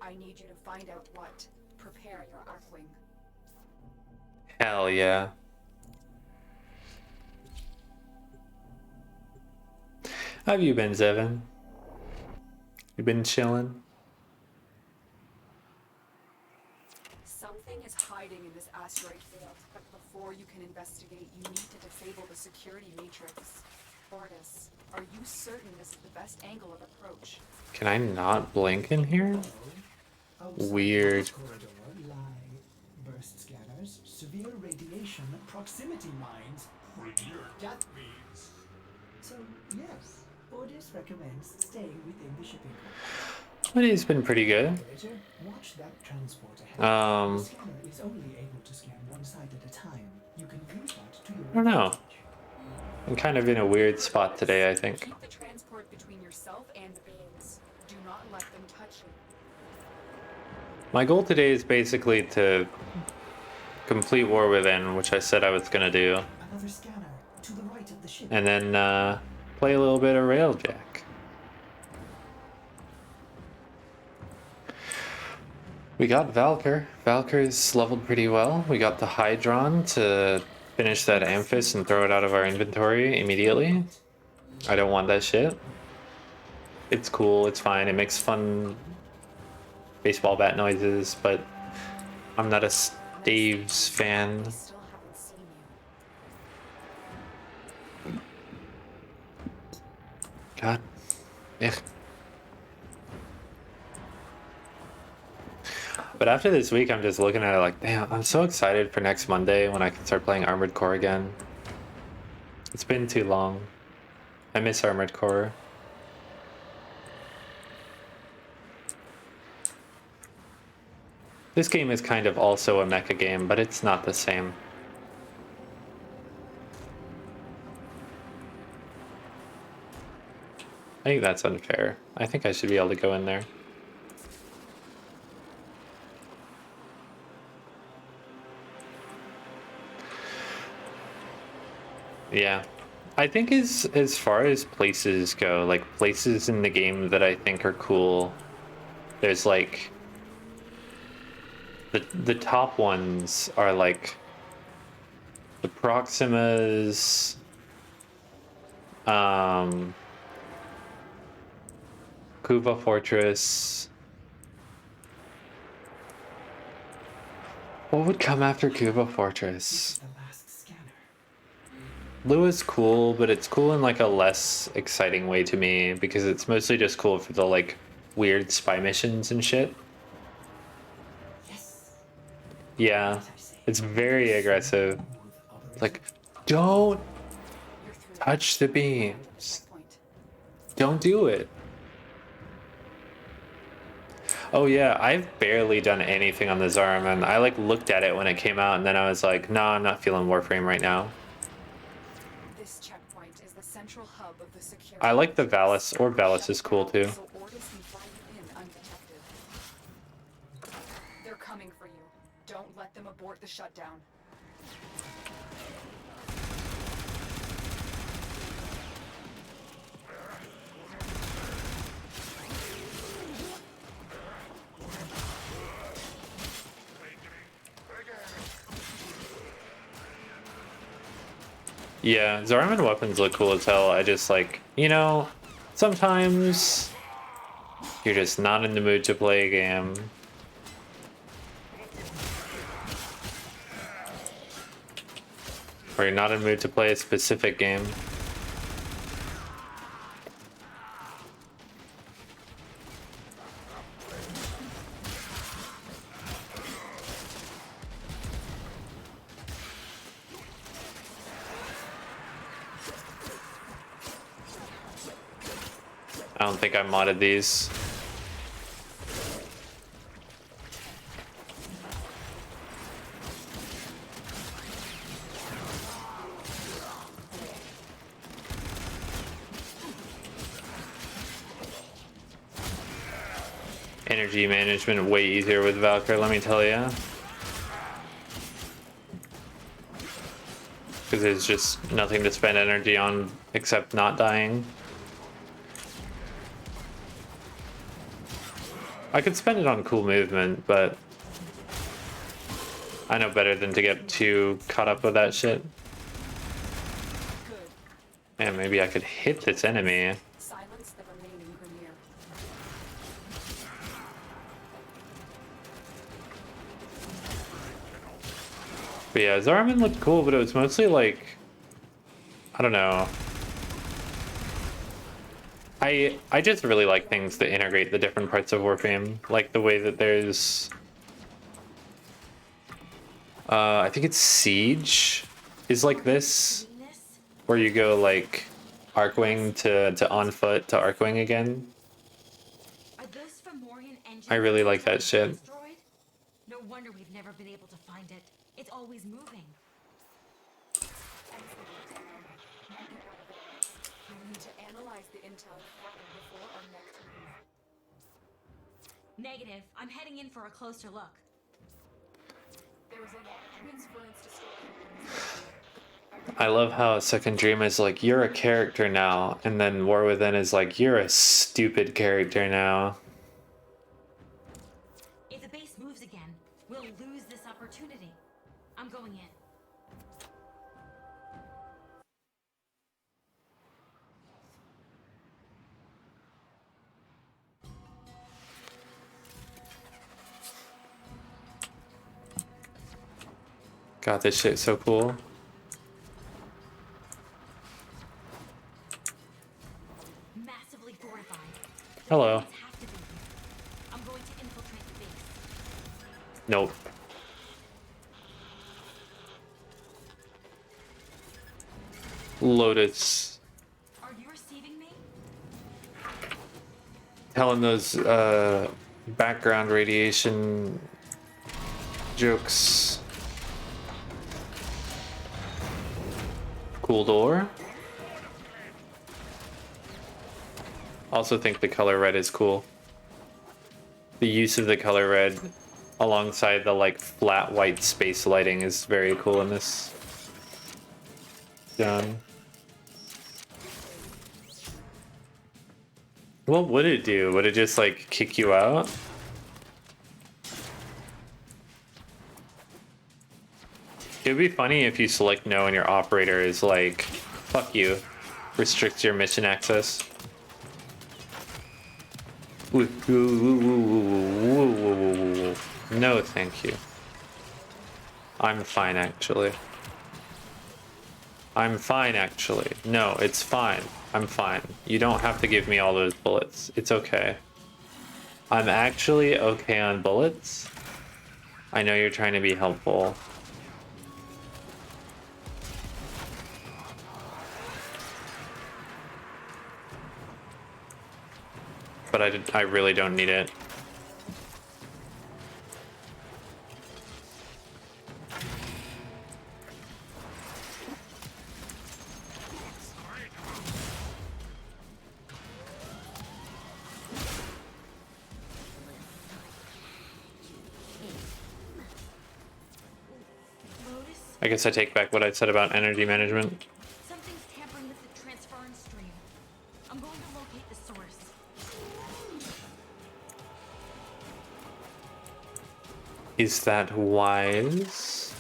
I need you to find out what. Prepare your Arcwing. Hell yeah. How have you been, Zevin? You been chilling? Something is hiding in this asteroid field, but before you can investigate, you need to disable the security matrix. Ordis, are you certain this is the best angle of approach? Can I not blink in here? Weird. Outside the corridor lie burst scanners, severe radiation, proximity mines. Death beams. So yes, Ordis recommends staying within the shipping complex. But he's been pretty good. Operator, watch that transport ahead. The scanner is only able to scan one side at a time. You can view that to your I don't know. advantage. I'm kind of in a weird spot today, I think. Keep the transport between yourself and the beams. Do not let them touch you. My goal today is basically to complete War Within, which I said I was gonna do, Another scanner to the right of the ship. and then play a little bit of Railjack. We got Valkyr. Valkyr's leveled pretty well. We got the Hydron to finish that Amphis and throw it out of our inventory immediately. I don't want that shit. It's cool, it's fine, it makes fun baseball bat noises, but I'm not a Staves fan. I still haven't seen you. God. Yeah. But after this week, I'm just looking at it like, damn, I'm so excited for next Monday when I can start playing Armored Core again. It's been too long. I miss Armored Core. This game is kind of also a mecha game, but it's not the same. I think that's unfair. I think I should be able to go in there. Yeah. I think as far as places go, like places in the game that I think are cool, there's like the top ones are like the Proximas, Kuva Fortress, What would come after Cuba Fortress? It's the last scanner. Lua is cool, but it's cool in like a less exciting way to me because it's mostly just cool for the like weird spy missions and shit. Yes. Yeah, As I say, it's very aggressive. smooth operation. Like, don't You're through. touch the Find beams. checkpoint. Don't do it. Oh yeah, I've barely done anything on the Zariman. I like looked at it when it came out and then I was like, nah, I'm not feeling Warframe right now. This checkpoint is the central hub of the security. I like the fortress. Valis, or Valis Shut is it cool down too. So orders can fly you in undetected. They're coming for you. Don't let them abort the shutdown. Yeah, Zariman weapons look cool as hell. I just like, you know, sometimes you're just not in the mood to play a game. Or you're not in the mood to play a specific game. I don't think I modded these. Energy management way easier with Valkyrie, let me tell ya. Because there's just nothing to spend energy on except not dying. I could spend it on cool movement, but I know better than to get too caught up with that shit. Good. Man, maybe I could hit this enemy. Silence the remaining Grineer. But yeah, Zariman looked cool, but it was mostly like, I don't know. I just really like things that integrate the different parts of Warframe, like the way that there's, I think it's Siege is like this, where you go like Arcwing to on foot to Arcwing again. Are those Fomorian engines I really like that shit. destroyed? No wonder we've never been able to find it. It's always moving. We need to analyze the intel before our next move. Negative. I'm heading in for a closer look. There is a transference to store. I love how Second Dream is like, you're a character now, and then War Within is like, you're a stupid character now. If the base moves again, we'll lose this opportunity. I'm going in. God, this shit's so cool. Massively fortified. The Hello. Marines have to be here. I'm going to infiltrate the base. Nope. Lotus. Are you receiving me? Telling those background radiation jokes. Cool door. Also think the color red is cool. The use of the color red alongside the like flat white space lighting is very cool in this. Done. What would it do? Would it just like kick you out? It would be funny if you select no and your operator is like, fuck you, restricts your mission access. No, thank you. I'm fine, actually. I'm fine, actually. No, it's fine. I'm fine. You don't have to give me all those bullets. It's okay. I'm actually okay on bullets. I know you're trying to be helpful. But I really don't need it. Lotus, I guess I take back what I said about energy management. something's tampering with the transference stream. I'm going to locate the source. Is that wise?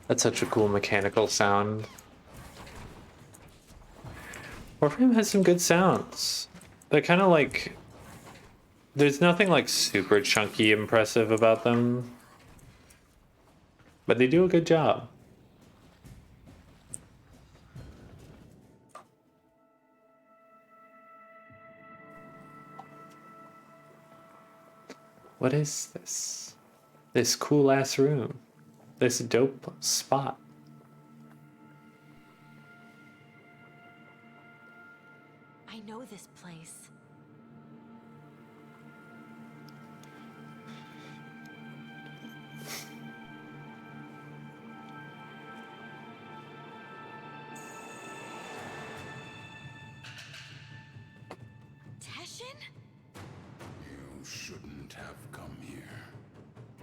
That's such a cool mechanical sound. Warframe has some good sounds. They're kind of like... There's nothing like super chunky impressive about them. But they do a good job. What is this? This cool ass room. This dope spot. I know this place. Teshin? You shouldn't have come here.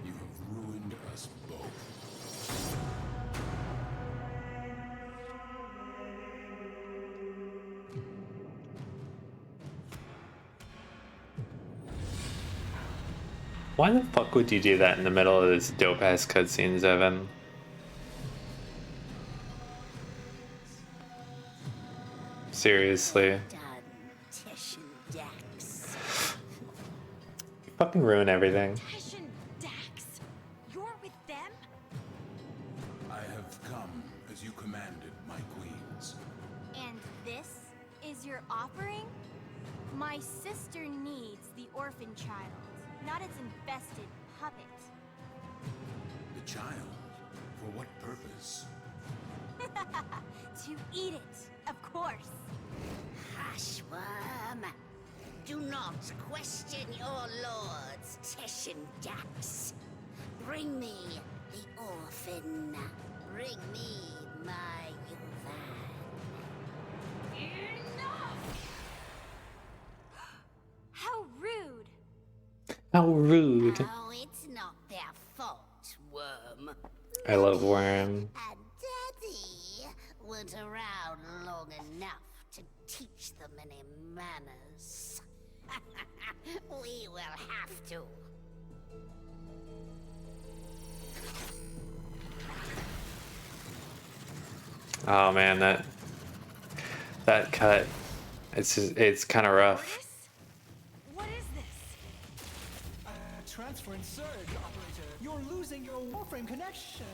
You have ruined us both. Why the fuck would you do that in the middle of this dope ass cutscene, Zevin? Seriously. Done, Teshin Dax. You fucking ruin everything. Teshin Dax? You're with them? I have come as you commanded, my queens. And this is your offering? My sister needs the orphan child, not its infested puppet. The child? For what purpose? To eat it, of course. Hushworm. Do not question your lords, Teshin Dax. Bring me the orphan. Bring me my Yuvan. How rude! How rude. Oh, it's not their fault, Worm. I love Worm. And Daddy weren't around long enough to teach them any manners. We will have to. Oh man, that cut. It's kind of rough. Lotus? What is this? Transfer and surge, operator. You're losing your Warframe connection.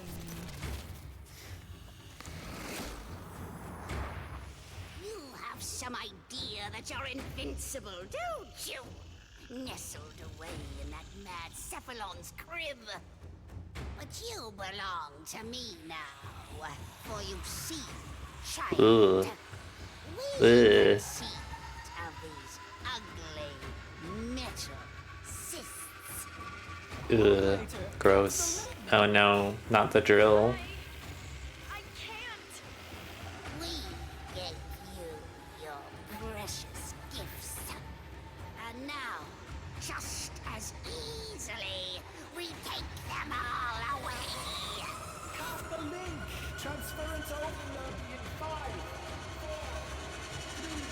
You have some idea that you're invincible, don't you? Nestled away in that mad Cephalon's crib. But you belong to me now. For you see, child, Ugh. we Ugh. conceived of these ugly metal cysts. Ugh. Gross. Oh no, not the drill. I can't. We gave you your precious gifts. And now, just as easily, we take them all away. Cast the link. Transference overload in 5, 4, 3.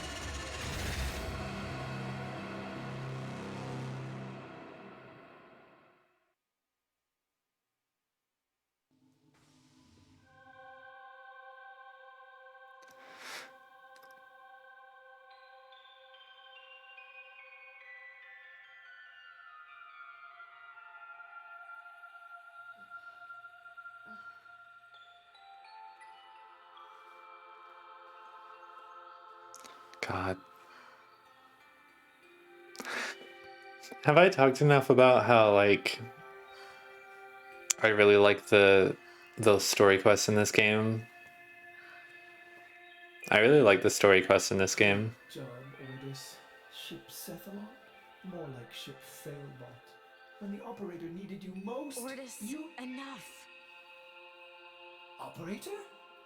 God. Have I talked enough about how, like, I really like the story quests in this game? I really like the story quests in this game. Job orders. Ship Cephalon? More like ship Failbot. When the operator needed you most, Ordis, you... enough. Operator?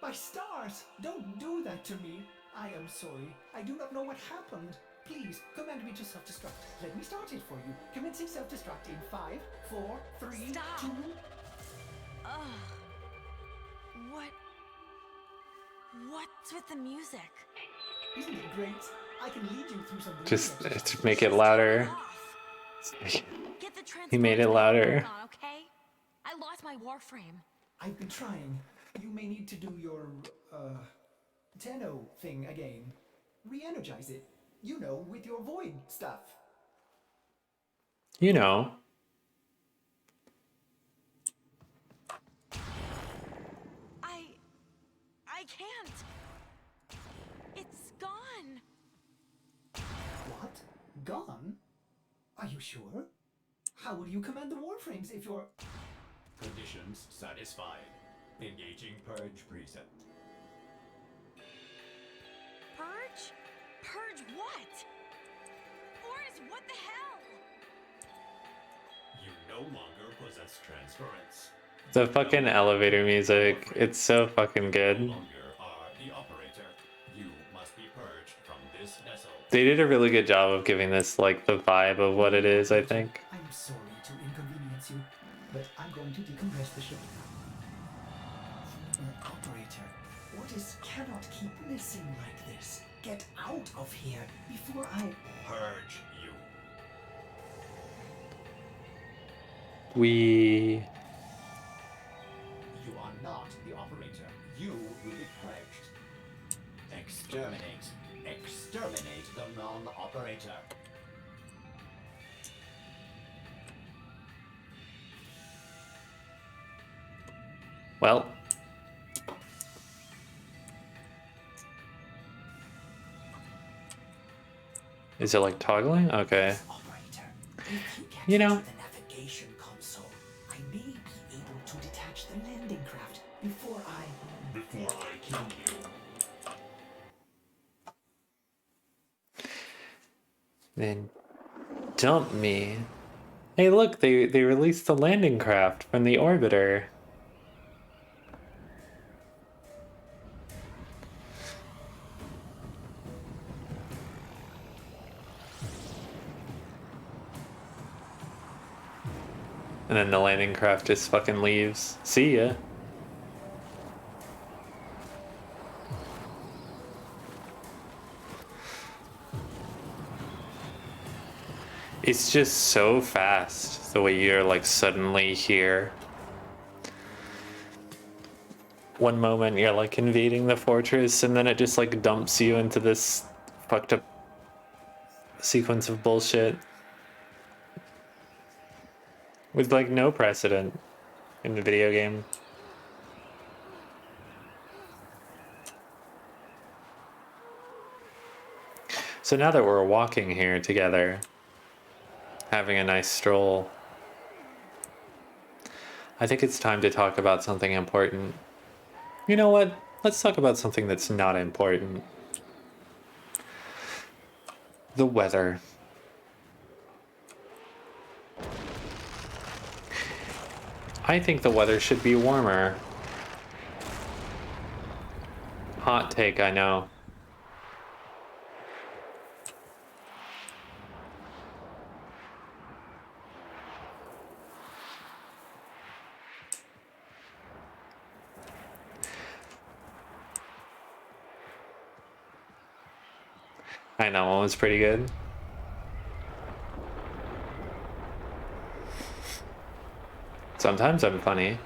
My stars! Don't do that to me! I am sorry. I do not know what happened. Please, command me to self-destruct. Let me start it for you. Commencing self-destruct in 5, 4, 3, Stop. 2... Ugh. What's with the music? Isn't it great? I can lead you through some... Just breathing to exercises. make it louder. Off. Get the He made it transponder louder. back on, okay? I lost my Warframe. I've been trying. You may need to do your, Tenno thing again. Re-energize it. You know, with your void stuff. You know. I can't. It's gone. What? Gone? Are you sure? How will you command the Warframes if you're... Conditions satisfied. Engaging purge preset. Purge? Purge what? Ordis, what the hell? You no longer possess transference. The fucking elevator music. It's so fucking No good. longer are the operator. You must be purged from this vessel. They did a really good job of giving this, like, the vibe of what it is, I think. I'm sorry to inconvenience you, but I'm going to decompress the ship. Operator, Ordis cannot keep missing like this. Get out of here before I... Purge you. We... You are not the operator. You will be purged. Exterminate. Exterminate the non-operator. Well. Is it like toggling? Okay. Operator, if you can You know. the navigation console, I may be able to detach the landing craft before I kill you. Then dump me. Hey, look, they released the landing craft from the orbiter. And then the landing craft just fucking leaves. See ya. It's just so fast, the way you're like suddenly here. One moment you're like invading the fortress, and then it just like dumps you into this fucked up sequence of bullshit. With like no precedent in the video game. So now that we're walking here together, having a nice stroll, I think it's time to talk about something important. You know what? Let's talk about something that's not important. The weather. I think the weather should be warmer. Hot take, I know. I know, it was pretty good. Sometimes I'm funny.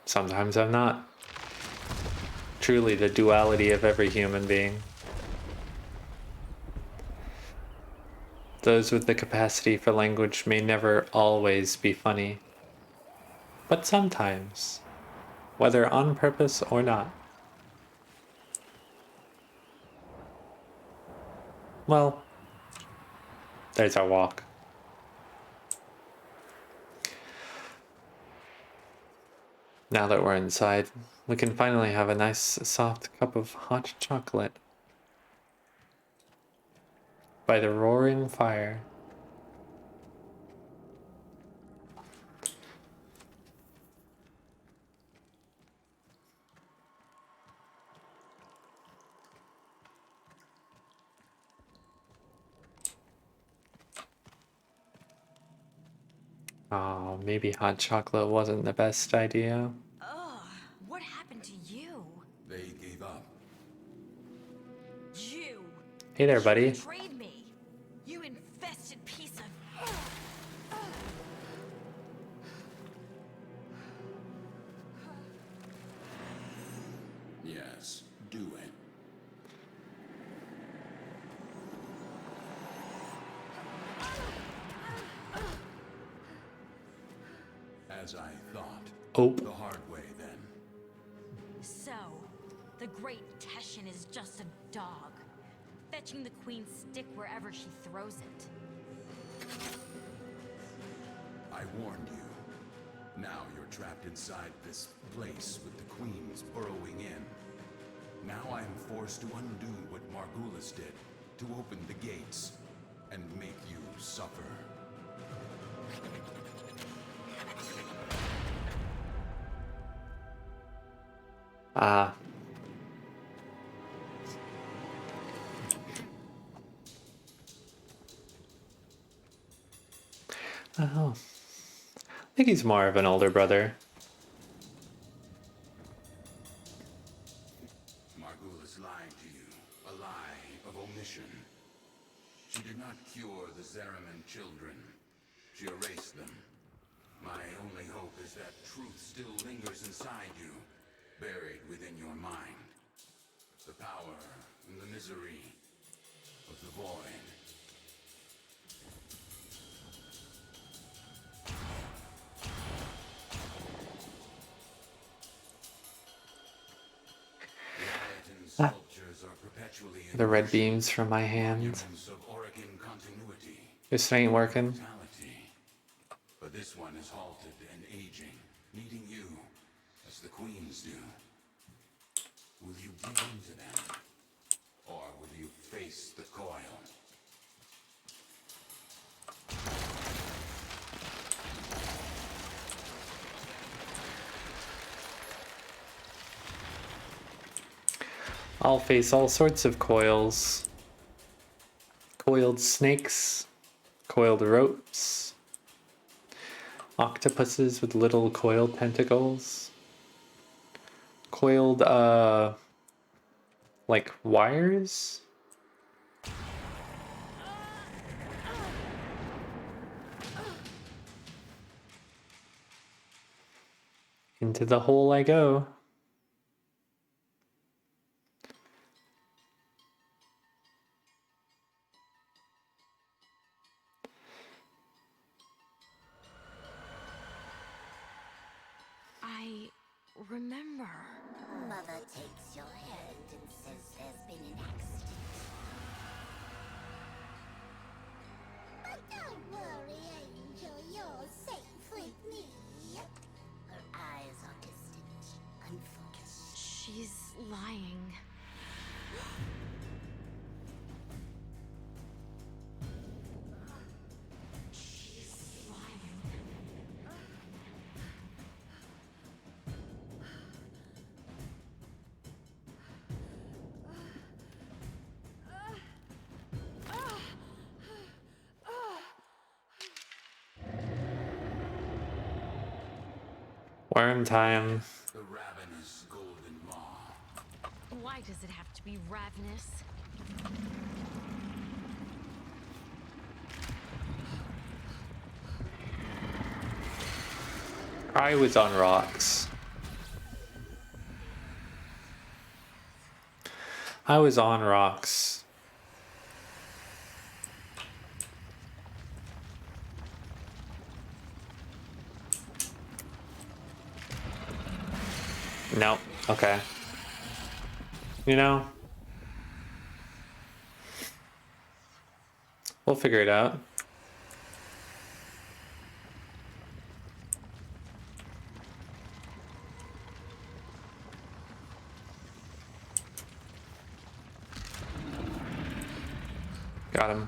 Sometimes I'm not. Truly the duality of every human being. Those with the capacity for language may never always be funny. But sometimes whether on purpose or not. Well, there's our walk. Now that we're inside, we can finally have a nice soft cup of hot chocolate by the roaring fire. Oh, maybe hot chocolate wasn't the best idea. Ugh, what happened to you? They gave up. You! Hey there, You buddy. betrayed me! You infested piece of... Yes, do it. As I thought. Oh, The hard way, then. So, the great Teshin is just a dog, fetching the queen's stick wherever she throws it. I warned you. Now you're trapped inside this place with the queens burrowing in. Now I am forced to undo what Margulis did, to open the gates, and make you suffer. ah. Oh. I think he's more of an older brother. Margulis lied to you, a lie of omission. She did not cure the Zariman children. She erased them. My only hope is that truth still lingers inside you, buried within your mind. The power and the misery of the void. Sculptures are perpetually The red beams from my hand. monuments of Oregon continuity. This ain't working. Mortality. But this one is halted and aging, needing you, as the queens do. Will you give in to them? Or will you face the coil? I'll face all sorts of coils. Coiled snakes, coiled ropes, octopuses with little coiled tentacles, coiled, like wires? Into the hole I go. I remember. Mother takes your hand and says there's been an accident. But don't worry, Angel, you're safe with me. Her eyes are distant, unfocused. She's lying. She's lying. Worm time. The ravenous golden maw. Why does it have to be ravenous? I was on rocks. I was on rocks. Nope. Okay. You know, we'll figure it out. Got him.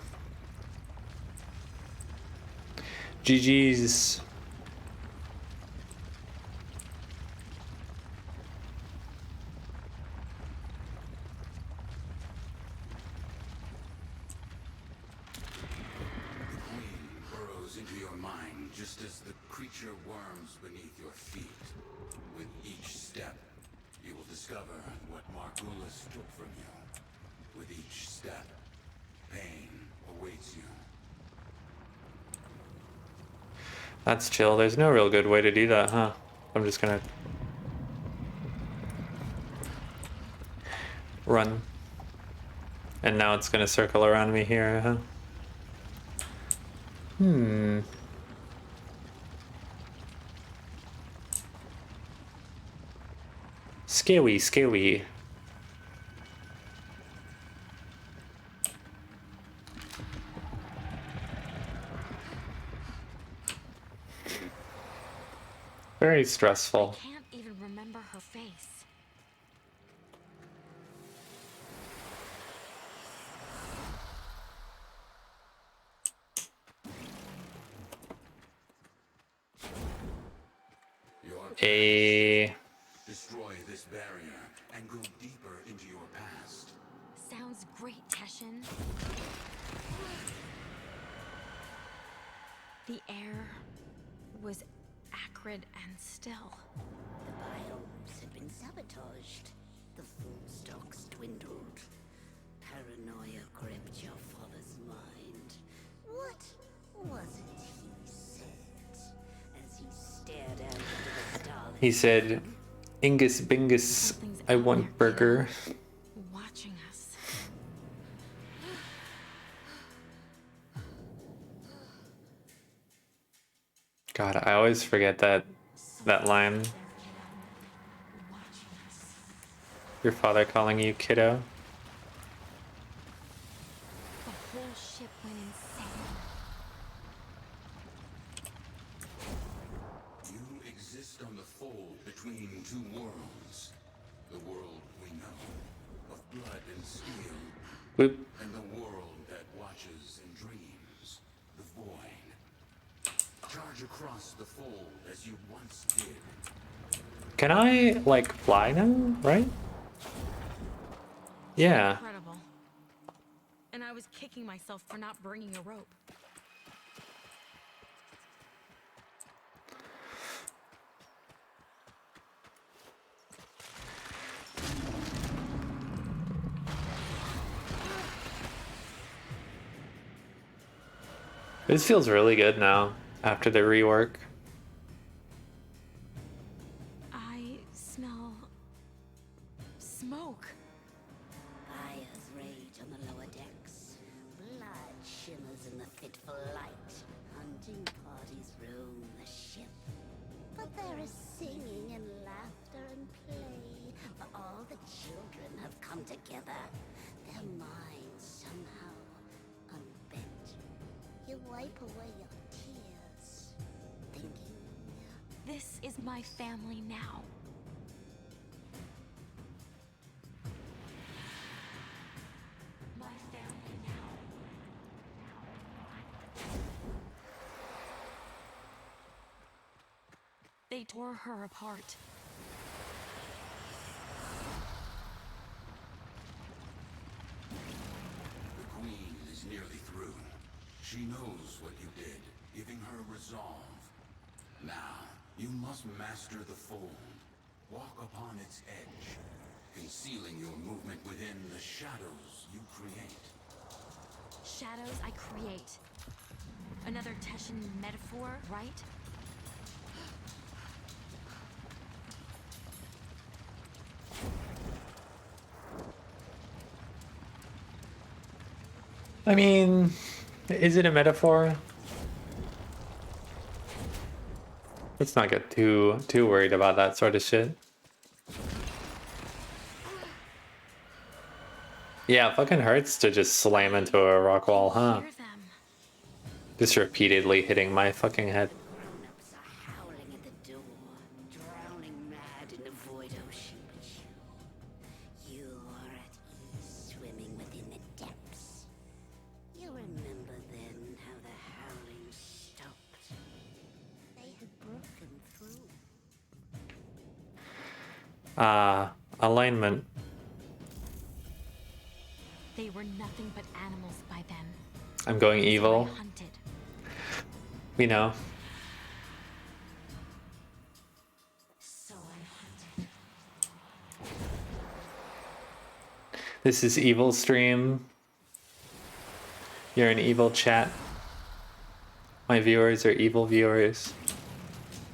GG's. Burrows into your mind just as the creature worms beneath your feet. With each step, you will discover what Margulis took from you. With each step, pain awaits you. That's chill. There's no real good way to do that, huh? I'm just gonna run. And now it's gonna circle around me here, huh? Scary, scary. Very stressful. Can't even remember her face. Destroy this barrier and go deeper into your past. Sounds great, Teshin. The air was acrid and still. The biomes had been sabotaged. The food stocks dwindled. Paranoia gripped your father's mind. What was it he said as he stared out into the starlit? He said, Ingus Bingus, Something's I out want there, burger. kiddo, watching us. God, I always forget that line. Watching us. Your father calling you kiddo. The whole ship went insane. You exist on the fold between two worlds. The world we know, of blood and steel, Whoop. and the world that watches and dreams, the void. Charge across the fold as you once did. Can I, like, fly now, right? Yeah. Incredible. And I was kicking myself for not bringing a rope. This feels really good now, after the rework. I smell smoke. Fires rage on the lower decks. Blood shimmers in the fitful light. Hunting parties roam the ship. But there is singing and laughter and play. For all the children have come together. Their minds somehow unbent. You wipe away your tears. Thinking, This is my family now. My family now. They tore her apart. The Queen is nearly through. She knows what you did, giving her resolve. Now, you must master the fold. Walk upon its edge, concealing your movement within the shadows you create. Shadows I create. Another Teshin metaphor, right? I mean, is it a metaphor? Let's not get too worried about that sort of shit. Yeah, it fucking hurts to just slam into a rock wall, huh? Hear them. Just repeatedly hitting my fucking head. Grown-ups are howling at the door, drowning mad in the void ocean. But you are at ease, swimming within the depths. You remember then how the howling stopped. They had broken through. Alignment. They were nothing but animals by then. I'm going So evil. I hunted. We know. So I hunted. This is evil stream. You're an evil chat. My viewers are evil viewers.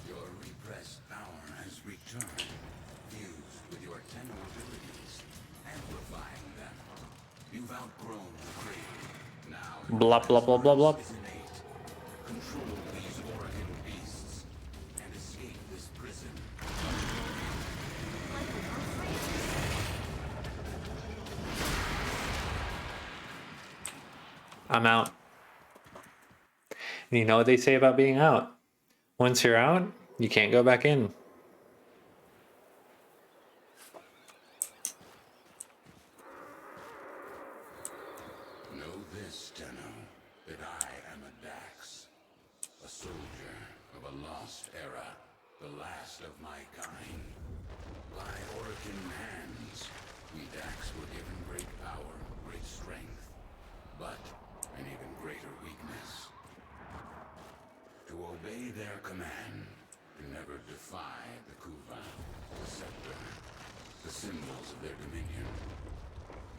Your repressed power has returned, fused with your 10 abilities, amplifying them. You've outgrown the grave. Now Blah blah blah blah blah. is innate. Control these Oregon beasts and escape this prison. I'm out. And you know what they say about being out? Once you're out, you can't go back in. Know this, Tenno, that I am a Dax, a soldier of a lost era, the last of my kind. By Orokin hands, we Dax were given great power, great strength, but an even greater weakness. To obey their command, to never defy the Kuva, the scepter, the symbols of their dominion.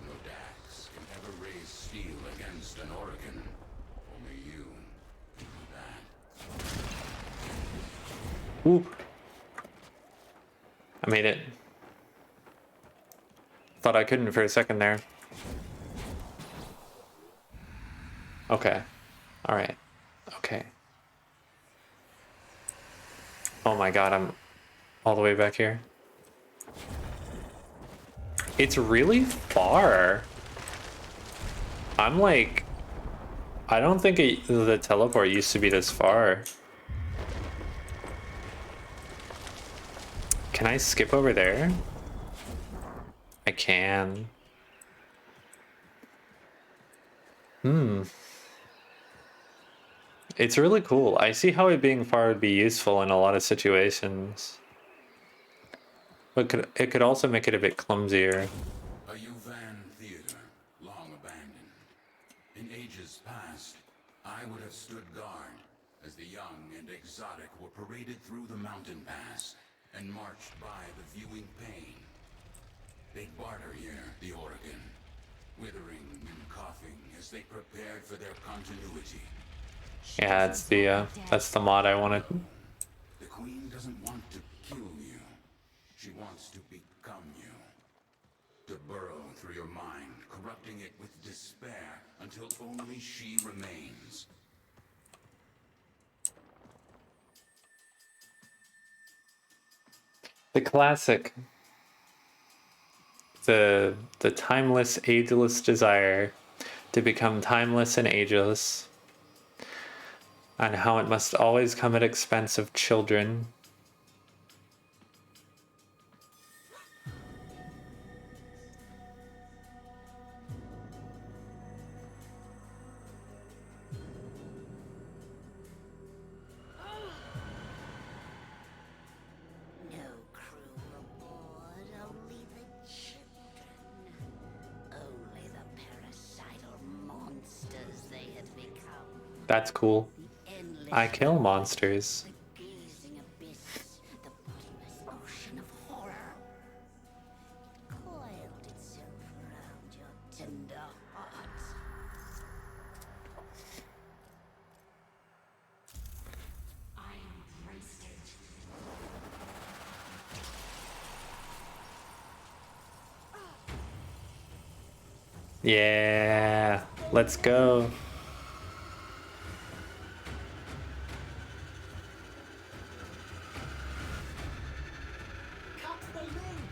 No Dax can ever raise steel against an Orokin. Only you can do that. Whoop. I made it. Thought I couldn't for a second there. Okay. Alright. Okay. Oh my god, I'm all the way back here. It's really far. I'm like... I don't think the teleport used to be this far. Can I skip over there? I can. It's really cool. I see how it being far would be useful in a lot of situations. But it could also make it a bit clumsier. A Yuvan theater, long abandoned. In ages past, I would have stood guard as the young and exotic were paraded through the mountain pass and marched by the viewing pain. They'd barter here, the Oregon, withering and coughing as they prepared for their continuity. Yeah, that's the mod I wanted. The Queen doesn't want to kill you. She wants to become you. To burrow through your mind, corrupting it with despair until only she remains. The classic. The timeless, ageless desire to become timeless and ageless. And how it must always come at expense of children. No crew aboard, only the children. Only the parasital monsters they had become. That's cool. Endless I kill monsters. the gazing abyss, the bottomless ocean of horror. It coiled itself around your tender heart. I embraced it. Yeah, let's go. Cut the link!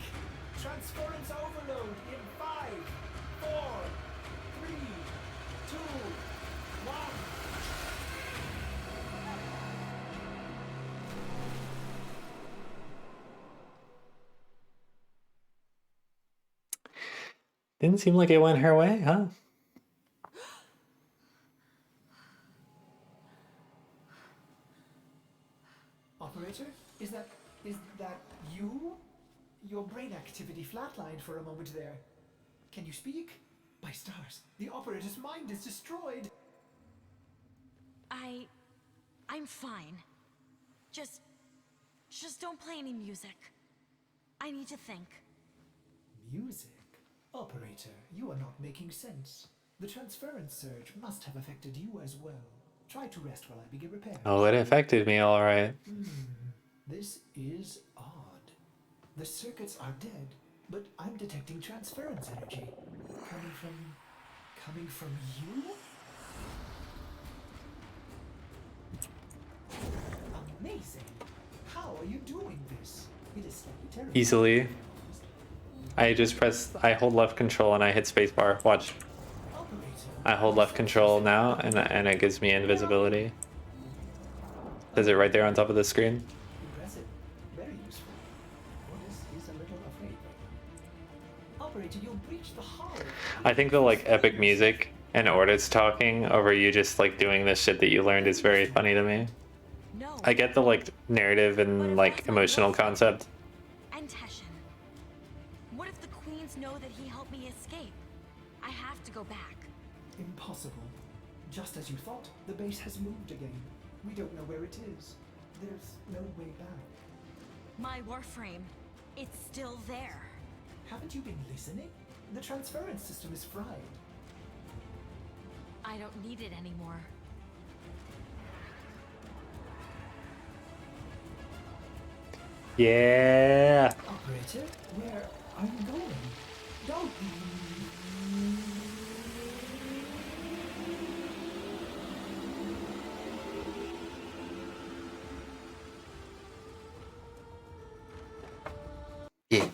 Transference overload in 5, 4, Didn't seem like it went her way, huh? Operator, is that you? Your brain activity flatlined for a moment there. Can you speak? My stars, the operator's mind is destroyed. I'm fine. Just don't play any music. I need to think. Music? Operator, you are not making sense. The transference surge must have affected you as well. Try to rest while I begin repairs. Oh, it affected me all right. This is odd. The circuits are dead, but I'm detecting transference energy. Coming from you? Amazing! How are you doing this? It is slightly terrible. Easily. I hold left control and I hit spacebar. Watch. Operator, I hold left control now and it gives me invisibility. Is it right there on top of the screen? impressive. Very useful. Ordis is a little afraid. Operator, you'll breach the hull. I think the like epic music and Ordis talking over you just like doing this shit that you learned is very funny to me. No. I get the like narrative and like emotional concept. And Teshin. What if the queens know that he helped me escape? I have to go back. Impossible. Just as you thought, the base has moved again. We don't know where it is. There's no way back. My Warframe, it's still there. Haven't you been listening? The transference system is fried. I don't need it anymore. Yeah. Operator, where are you going? Don't Yeah.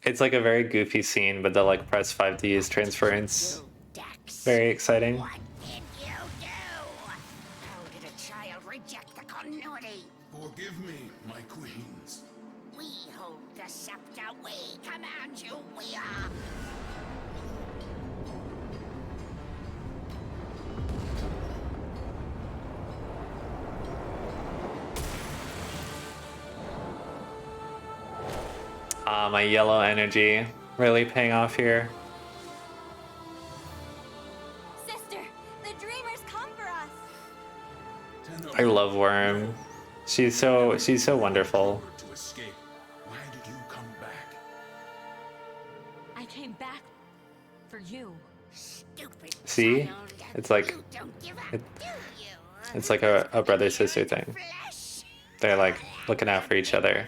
It's like a very goofy scene, but the like press 5 to use transference. Dex, Very exciting. what did you do? How did a child reject the continuity? Forgive me, my queens. We hold the scepter. We command you. We are. Ah, my yellow energy really paying off here. Sister, the dreamers come for us. I love Worm. She's so wonderful. To escape. Why did you come back? I came back for you. Stupid See? child. It's like You don't give up, it- do you? it's like a brother sister thing. Flesh. They're like looking out for each other.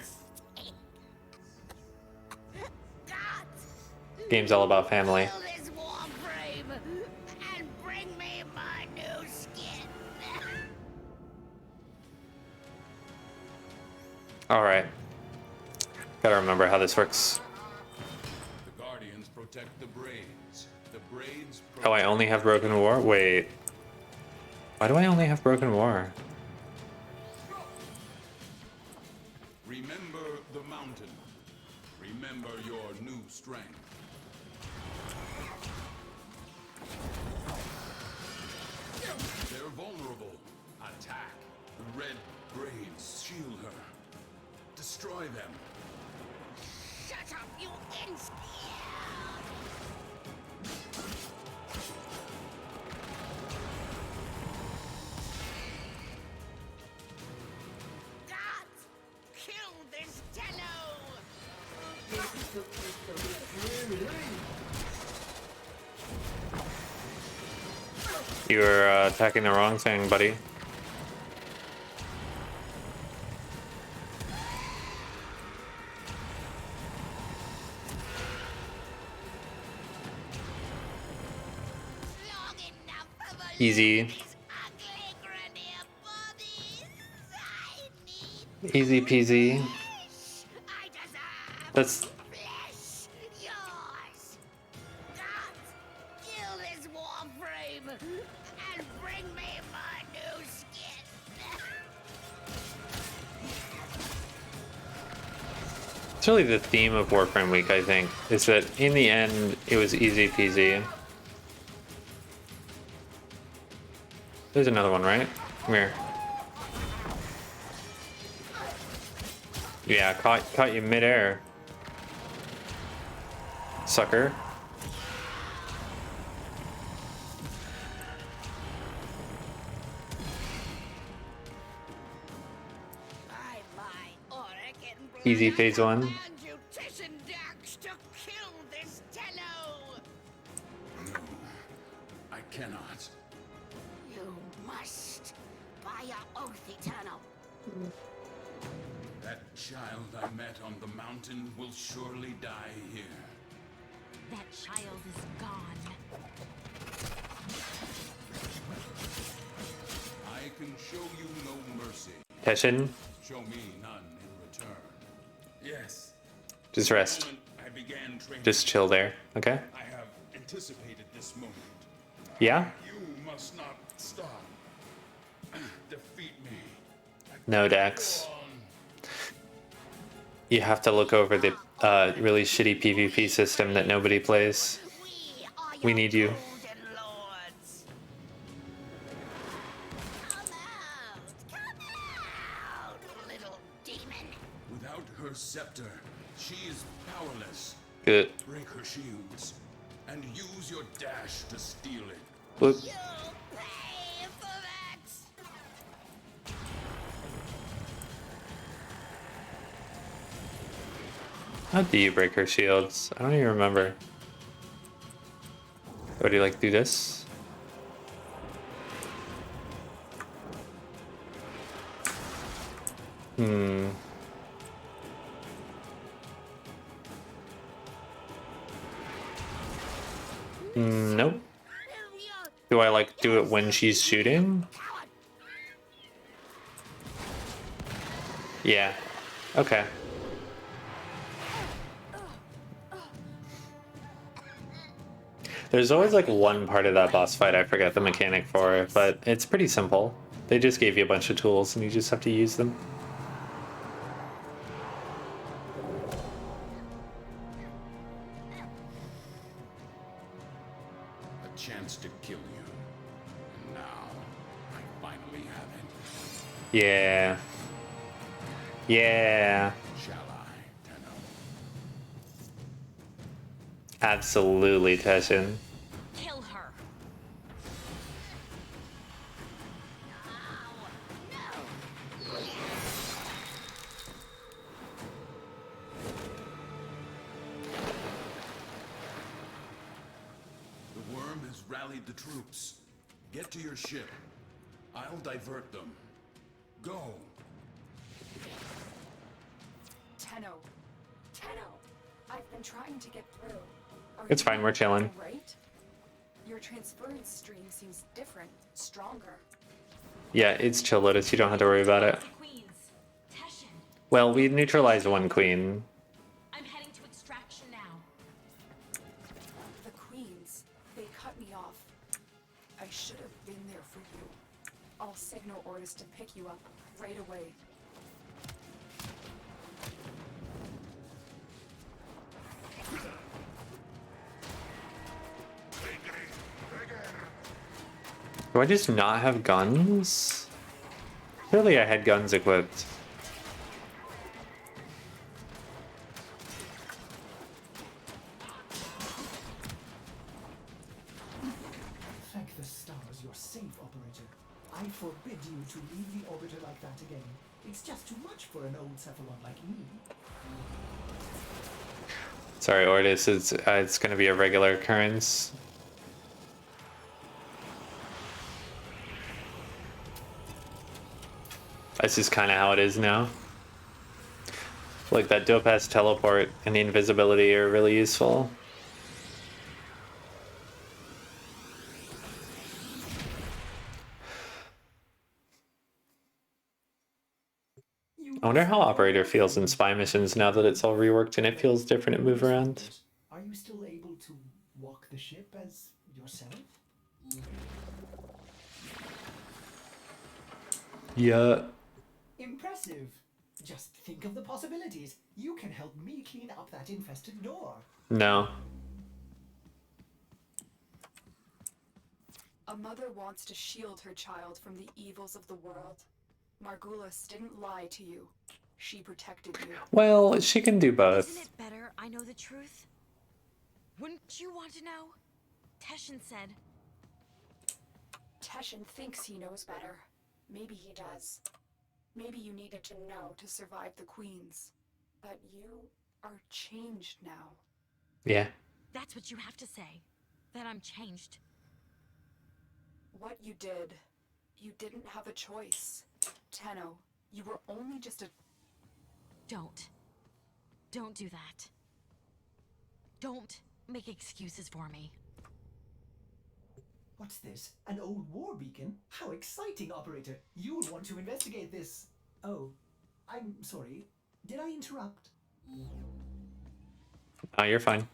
God, Game's all about family. kill this Warframe and bring me my new skin. All right. Gotta remember how this works. The Guardians protect the braids. The braids Oh, I only have Broken War? Wait. Why do I only have Broken War? Remember the mountain. Remember your new strength. They're vulnerable. Attack. The red braids shield her. Destroy them. Shut up, you ins. God, kill this Tello. You're attacking the wrong thing, buddy. Long enough for the Easy. these ugly Grenier bodies. I need Easy peasy. flesh. I deserve That's flesh. Yours. God, kill this Warframe and bring me my new skin. It's really the theme of Warframe Week, I think, is that in the end, it was easy peasy. There's another one, right? Come here. Yeah, caught you midair. Sucker. Easy phase one. No, I cannot. You must, by your oath eternal. That child I met on the mountain will surely die here. That child is gone. I can show you no mercy. Teshin, Show me none in return. Yes. just rest. The moment I began training, Just chill there, okay? I have anticipated this moment. Yeah? You must not stop. Defeat me. No, Dax. Go on. You have to look over the really shitty PvP system that nobody plays. We need you. Golden lords. Come out, little demon. Without her scepter, she is powerless. Good. Break her shields and use your dash to steal it. Whoop. You'll pay for that. How do you break her shields? I don't even remember. Or do you like do this? Hmm. Nope. Do I like do it when she's shooting? Yeah. Okay. There's always like one part of that boss fight I forget the mechanic for, but it's pretty simple. They just gave you a bunch of tools and you just have to use them. A chance to kill you. And now, I finally have it. Yeah. Yeah. Shall I, Tenno? Absolutely, Teshin. Kill her. The worm has rallied the troops. Get to your ship. I'll divert them. Go. Tenno. Tenno. I've been trying to get through. Are It's you fine, we're chilling. all right? Your transference stream seems different, stronger. Yeah, it's chill, Lotus. You don't have to worry about it. Queens. Teshin. Well, we neutralized one queen. I'm heading to extraction now. The queens, they cut me off. I should have been there for you. I'll signal orders to pick you up right away. Do I just not have guns? Clearly I had guns equipped. Thank the stars you're safe, operator. I forbid you to leave the orbiter like that again. It's just too much for an old Cephalon like me. Sorry, Ordis, it's gonna be a regular occurrence. That's just kind of how it is now. Like that dope ass teleport and the invisibility are really useful. I wonder how Operator feels in spy missions now that it's all reworked and it feels different to move around. Are you still able to walk the ship as yourself? Yeah. Impressive. Just think of the possibilities. You can help me clean up that infested door. No. A mother wants to shield her child from the evils of the world. Margulis didn't lie to you. She protected you. Well, she can do Isn't both. it better I know the truth? Wouldn't you want to know? Teshin said. Teshin thinks he knows better. Maybe he does. Maybe you needed to know to survive the Queens. But you are changed now. Yeah. That's what you have to say. That I'm changed. What you did, you didn't have a choice. Tenno, you were only just a... Don't. Don't do that. Don't make excuses for me. What's this? An old war beacon? How exciting, Operator! You'll want to investigate this. Oh, I'm sorry. Did I interrupt? Oh, you're fine.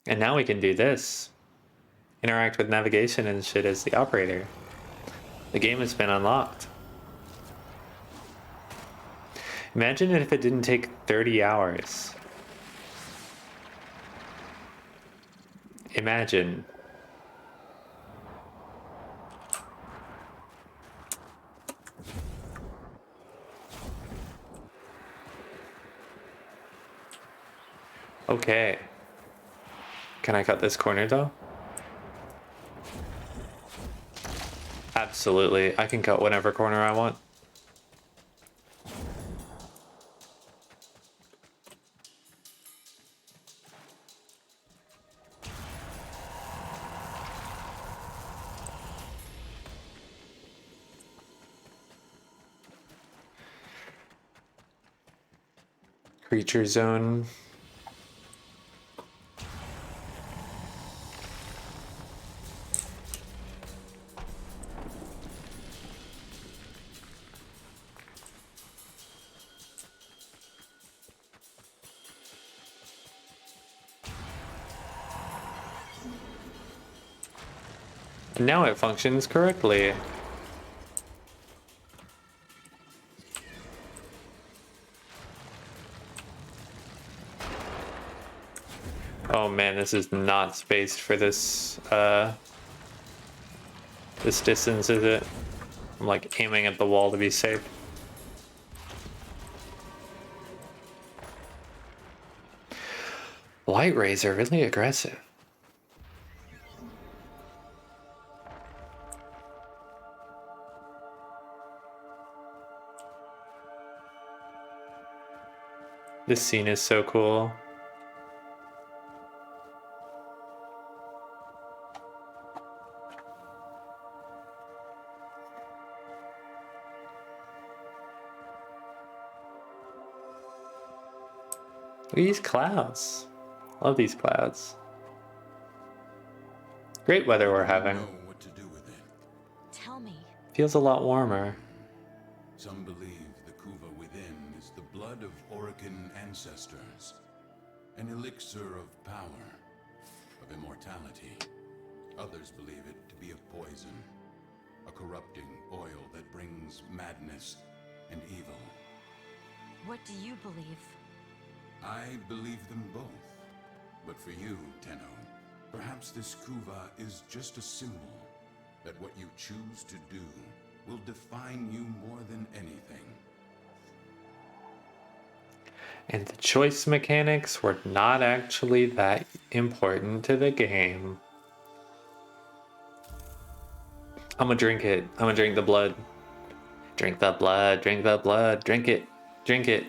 And now we can do this. Interact with navigation and shit as the operator. The game has been unlocked. Imagine if it didn't take 30 hours. Imagine. Okay. Can I cut this corner though? Absolutely. I can cut whatever corner I want. Creature zone. And now it functions correctly. Oh man, this is not spaced for this this distance, is it? I'm like aiming at the wall to be safe. Light rays are really aggressive. This scene is so cool. Look at these clouds. Love these clouds. Great weather we're having. Know what to do with it. Tell me. Feels a lot warmer. Some believe the Kuva within is the blood of Orokin ancestors, an elixir of power, of immortality. Others believe it to be a poison, a corrupting oil that brings madness and evil. What do you believe? I believe them both. But for you, Tenno, perhaps this Kuva is just a symbol that what you choose to do will define you more than anything. And the choice mechanics were not actually that important to the game. I'm gonna drink it. I'm gonna drink the blood. Drink the blood, drink the blood, drink it, drink it.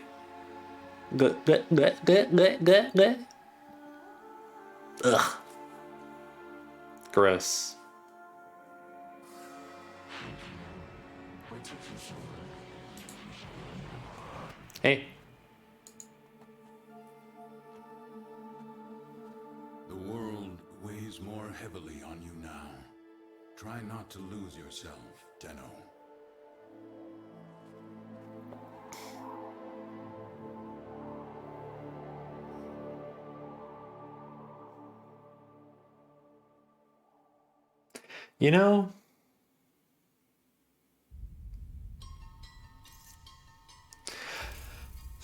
Ugh. Gross. Hey. The world weighs more heavily on you now. Try not to lose yourself, Tenno. You know,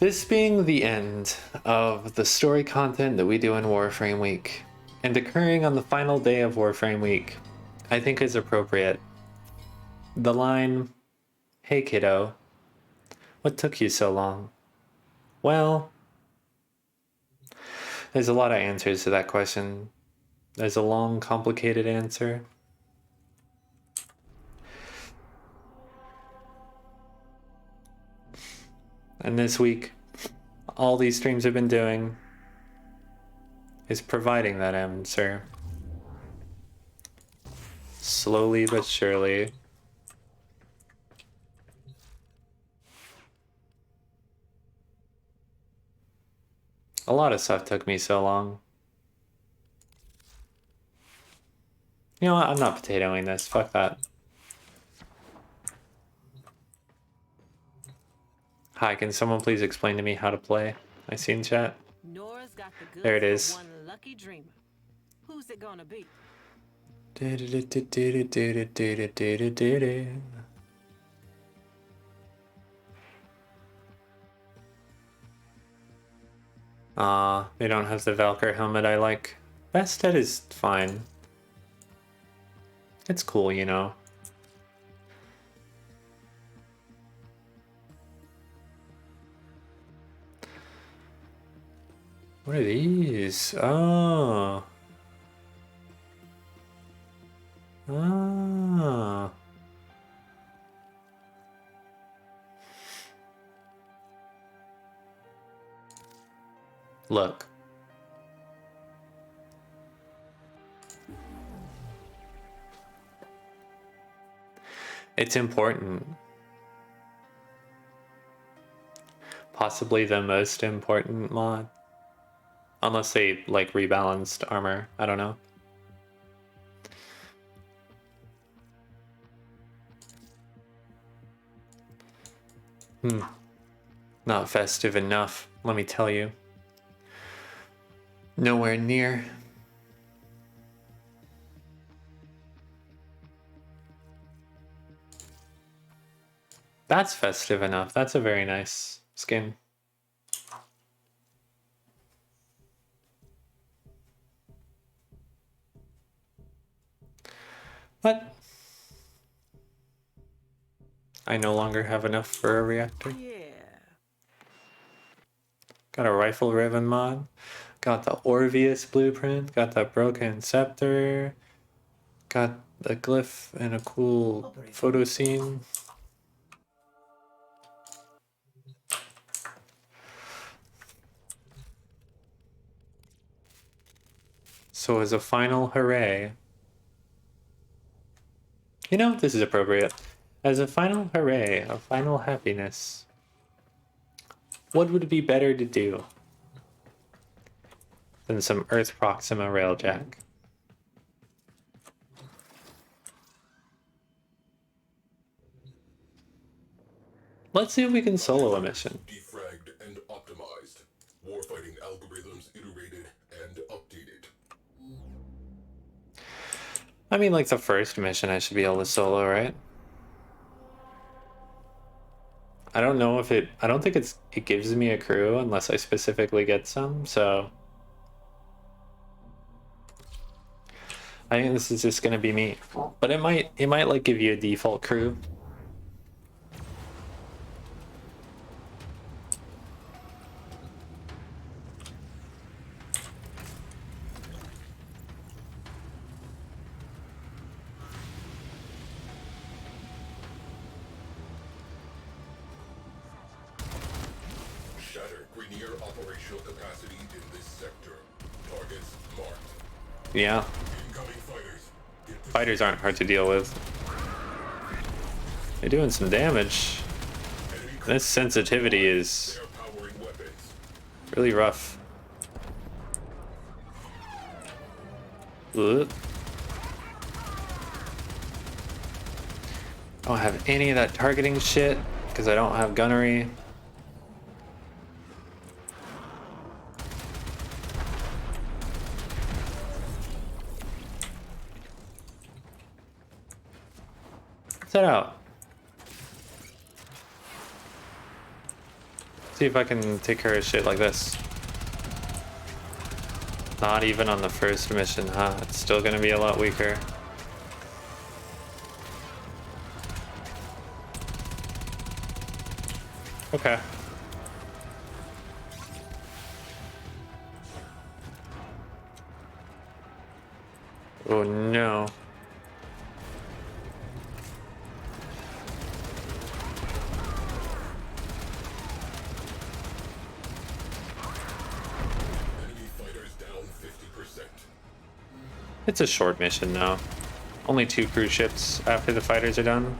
This being the end of the story content that we do in Warframe Week, and occurring on the final day of Warframe Week, I think is appropriate. The line, "Hey kiddo, what took you so long?" Well, there's a lot of answers to that question. There's a long, complicated answer. And this week, all these streams have been doing is providing that answer. Slowly but surely. A lot of stuff took me so long. You know what? I'm not potatoing this. Fuck that. Hi, can someone please explain to me how to play? I see in chat. Nora's got the goods There it for is. one lucky dreamer. Who's it gonna be? They don't have the Valkyr helmet I like. Bastet is fine. It's cool, you know. What are these? Oh. Ah. Look. It's important. Possibly the most important mod. Unless they, like, rebalanced armor. I don't know. Not festive enough, let me tell you. Nowhere near. That's festive enough. That's a very nice skin. But I no longer have enough for a reactor. Yeah. Got a rifle ribbon mod. Got the Orvius blueprint. Got that broken scepter. Got the glyph and a cool photo scene. So as a final hooray, you know, this is appropriate. As a final hooray, a final happiness, what would be better to do than some Earth Proxima railjack? Let's see if we can solo a mission. Defragged and optimized. Warfighting algorithms iterated and updated. I mean, like the first mission I should be able to solo, right? I don't know if I don't think it gives me a crew unless I specifically get some, so I think this is just gonna be me. But it might like give you a default crew. Shatter Grenier operational capacity in this sector. Targets marked. Yeah. Incoming fighters. Fighters aren't hard to deal with. They're doing some damage. This sensitivity is They're powering weapons. really rough. Ugh. I don't have any of that targeting shit because I don't have gunnery. Set out. See See if I can take care of shit like this. Not even on the first mission, huh? It's still gonna be a lot weaker. Okay. Oh no. Enemy fighters down 50%. It's a short mission now. Only 2 cruise ships after the fighters are done.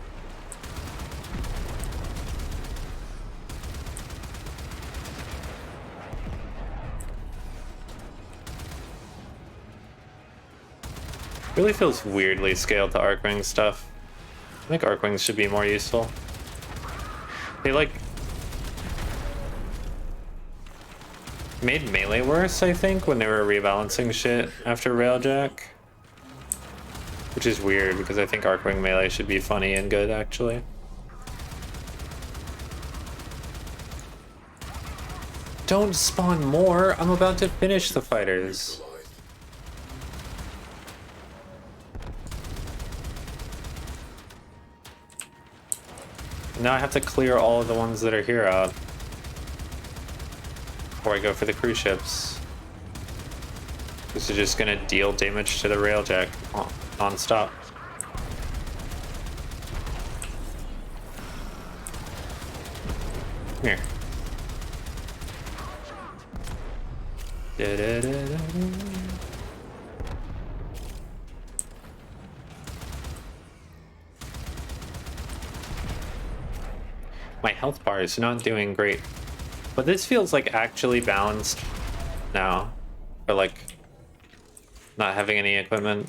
Really feels weirdly scaled to Arcwing stuff. I think Arcwings should be more useful. They like made melee worse, I think, when they were rebalancing shit after Railjack. Which is weird because I think Arcwing melee should be funny and good actually. Don't spawn more! I'm about to finish the fighters. Now I have to clear all of the ones that are here out before I go for the cruise ships. This is just gonna deal damage to the Railjack non-stop. Here. Da-da-da-da-da. My health bar is not doing great, but this feels like actually balanced now, for like not having any equipment.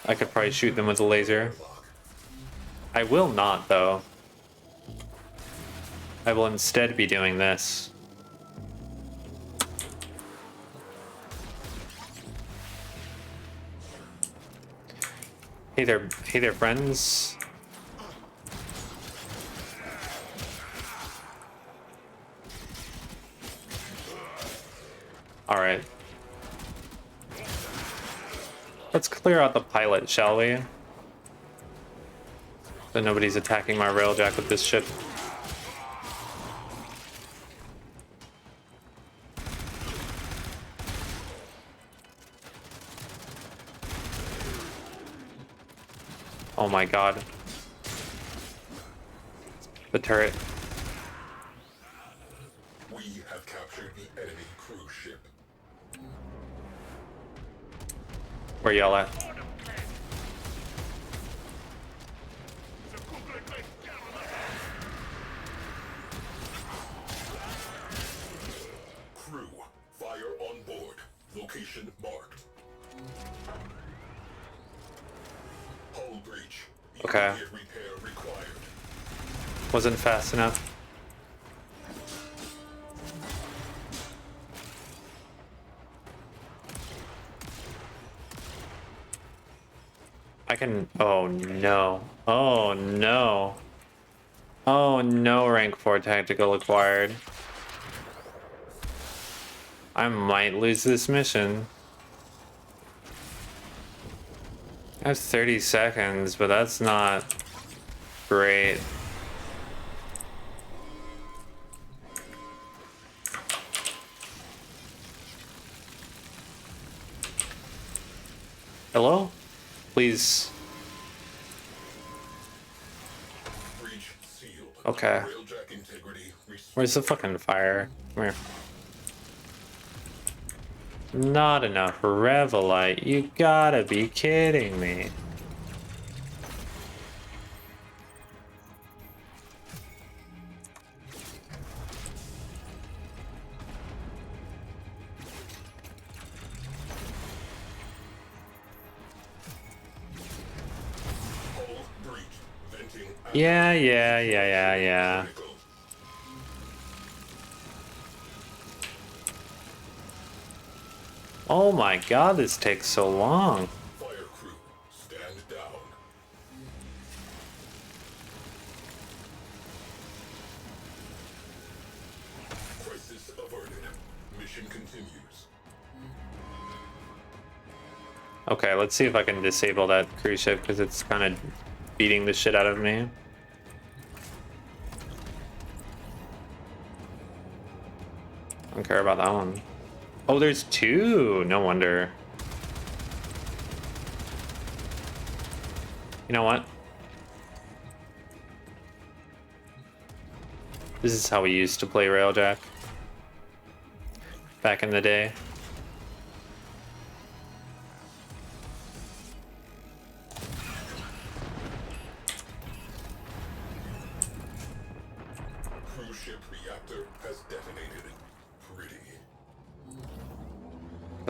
I could probably shoot them with a laser. I will not though. I will instead be doing this. Hey there, friends. All right. Let's clear out the pilot, shall we? So nobody's attacking my Railjack with this ship. Oh my god. The turret. We have captured the enemy cruise ship. Where y'all at? Crew, fire on board. Location marked. Hull breach. Okay. Immediate repair required. Wasn't fast enough. I can... Oh no. Oh no. Oh no, rank 4 tactical acquired. I might lose this mission. I have 30 seconds, but that's not great. Hello? Please. Breach sealed. Okay. Railjack integrity restored. Where's the fucking fire? Come here. Not enough Revelite. You gotta be kidding me. Hull breach. Venting. Yeah. Critical. Oh my god, this takes so long. Fire crew, stand down. Crisis averted. Mission continues. Okay, let's see if I can disable that cruise ship because it's kind of beating the shit out of me. I don't care about that one. Oh, there's two. No wonder. You know what? This is how we used to play Railjack back in the day. Cruise ship reactor has detonated. Pretty.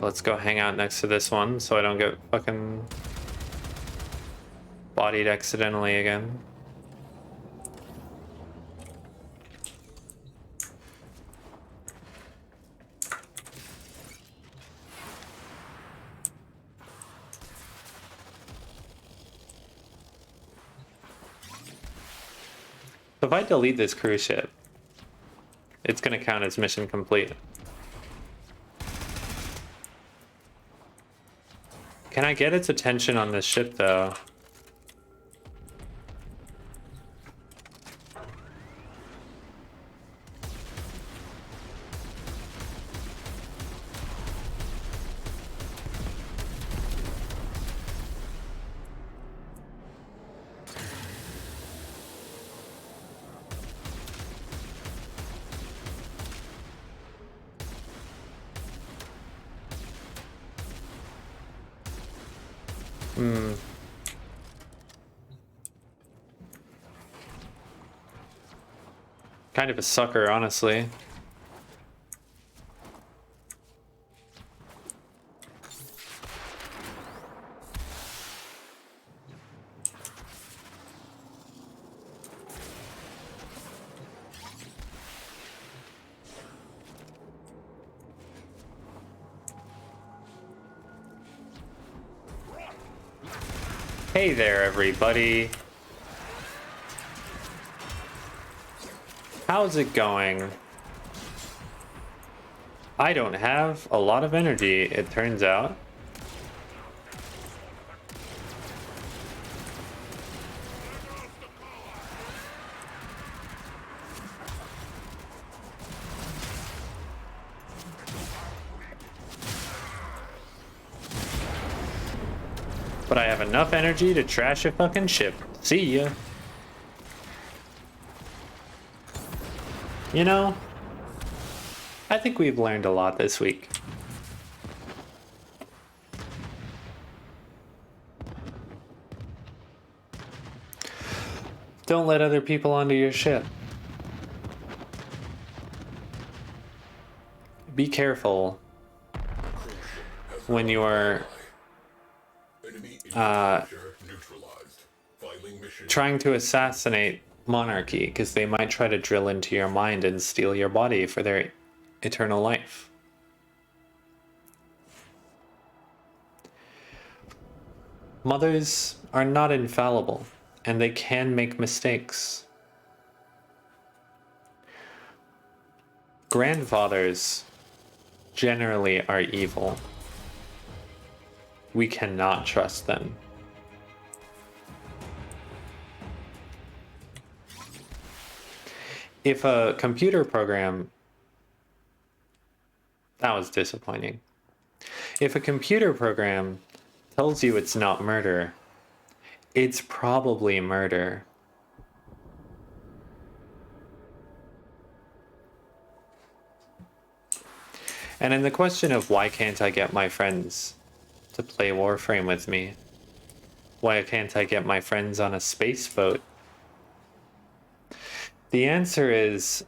Let's go hang out next to this one so I don't get fucking bodied accidentally again. So if I delete this cruise ship, it's gonna count as mission complete. Can I get its attention on this ship though? Kind of a sucker, honestly. Hey there, everybody. How's it going? I don't have a lot of energy, it turns out. But I have enough energy to trash a fucking ship. See ya. You know, I think we've learned a lot this week. Don't let other people onto your ship. Be careful when you are trying to assassinate monarchy, because they might try to drill into your mind and steal your body for their eternal life. Mothers are not infallible, and they can make mistakes. Grandfathers generally are evil. We cannot trust them. If a computer program... That was disappointing. If a computer program tells you it's not murder, it's probably murder. And in the question of why can't I get my friends to play Warframe with me? Why can't I get my friends on a space boat? The answer is,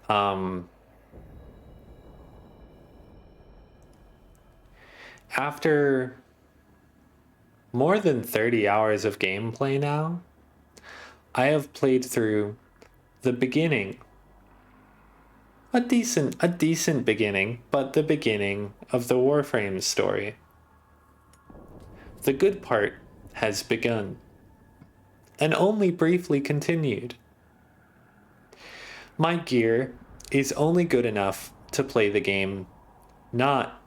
after more than 30 hours of gameplay now, I have played through the beginning. A decent beginning, but the beginning of the Warframe story. The good part has begun, and only briefly continued. My gear is only good enough to play the game not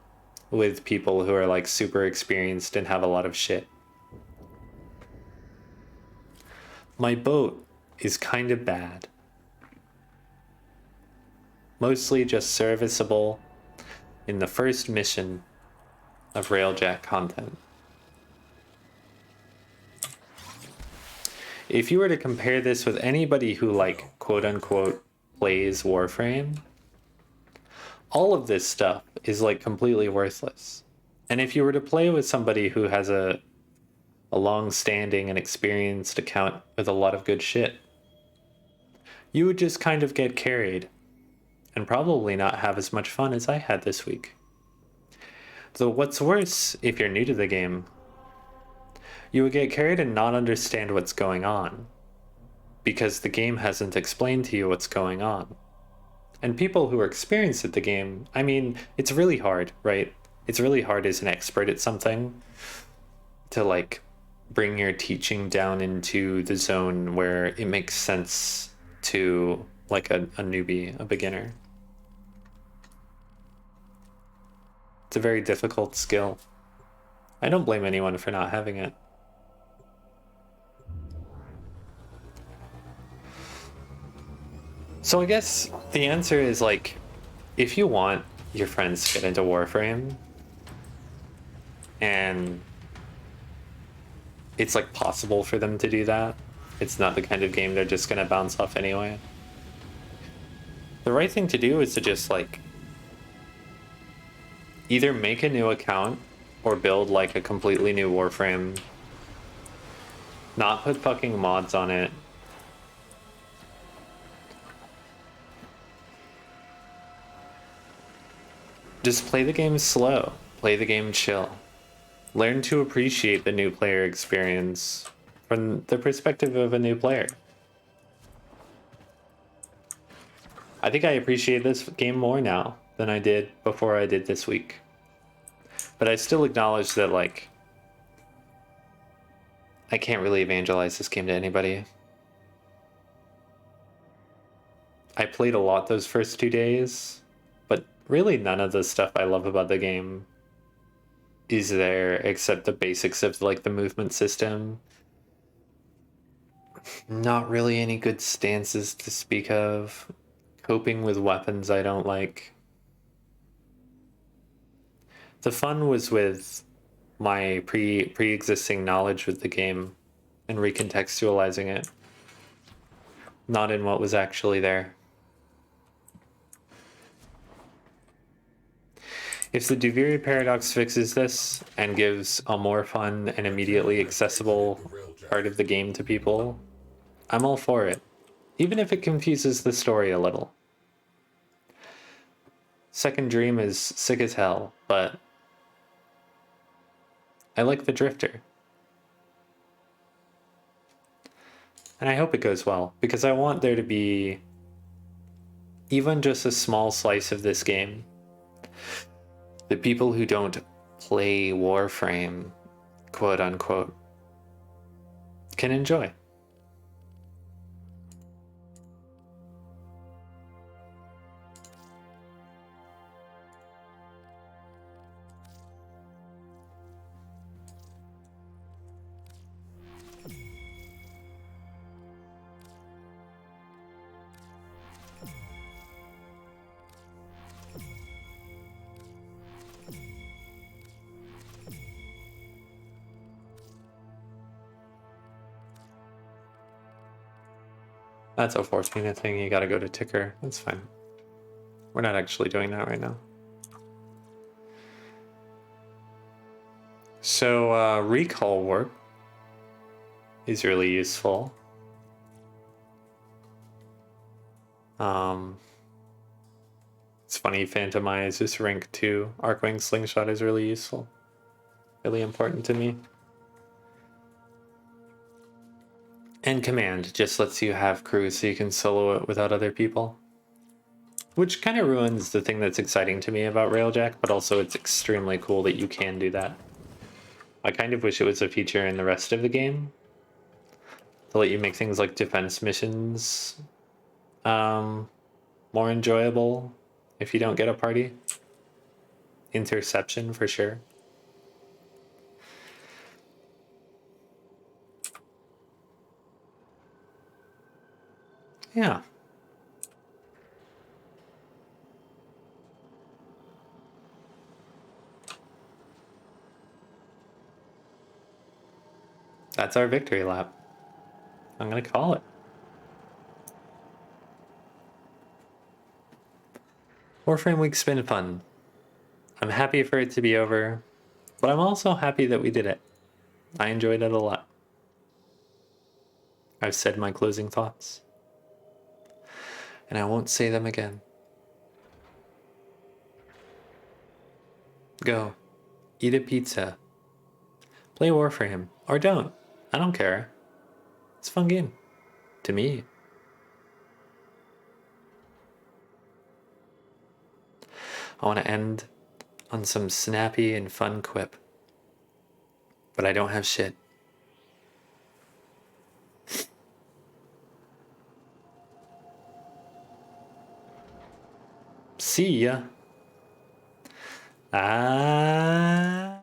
with people who are like super experienced and have a lot of shit. My boat is kind of bad. Mostly just serviceable in the first mission of Railjack content. If you were to compare this with anybody who like quote unquote plays Warframe, all of this stuff is like completely worthless. And if you were to play with somebody who has a long-standing and experienced account with a lot of good shit, you would just kind of get carried and probably not have as much fun as I had this week. Though what's worse, if you're new to the game, you would get carried and not understand what's going on, because the game hasn't explained to you what's going on. And people who are experienced at the game, I mean, it's really hard, right? It's really hard as an expert at something to like bring your teaching down into the zone where it makes sense to like a newbie, a beginner. It's a very difficult skill. I don't blame anyone for not having it. So I guess the answer is like, if you want your friends to get into Warframe, and it's like possible for them to do that, it's not the kind of game they're just gonna bounce off anyway. The right thing to do is to just like either make a new account or build like a completely new Warframe, not put fucking mods on it. Just play the game slow, play the game chill. Learn to appreciate the new player experience from the perspective of a new player. I think I appreciate this game more now than I did before I did this week. But I still acknowledge that, like, I can't really evangelize this game to anybody. I played a lot those first 2 days, but really none of the stuff I love about the game is there except the basics of like the movement system. Not really any good stances to speak of. Coping with weapons I don't like. The fun was with my pre-existing knowledge with the game and recontextualizing it, not in what was actually there. If the Duviri paradox fixes this and gives a more fun and immediately accessible part of the game to people, I'm all for it, even if it confuses the story a little. Second Dream is sick as hell, but I like the Drifter. And I hope it goes well, because I want there to be even just a small slice of this game the people who don't play Warframe, quote unquote, can enjoy. That's a 14 thing, you gotta go to ticker. That's fine. We're not actually doing that right now. So recall warp is really useful. It's funny, Phantomize is rank 2. Arcwing Slingshot is really useful. Really important to me. And Command just lets you have crew so you can solo it without other people. Which kind of ruins the thing that's exciting to me about Railjack, but also it's extremely cool that you can do that. I kind of wish it was a feature in the rest of the game to let you make things like defense missions more enjoyable, if you don't get a party. Interception for sure. Yeah. That's our victory lap. I'm gonna call it. Warframe Week's been fun. I'm happy for it to be over, but I'm also happy that we did it. I enjoyed it a lot. I've said my closing thoughts, and I won't say them again. Go. Eat a pizza. Play Warframe. Or don't. I don't care. It's a fun game. To me. I want to end on some snappy and fun quip. But I don't have shit. See ya. Ah.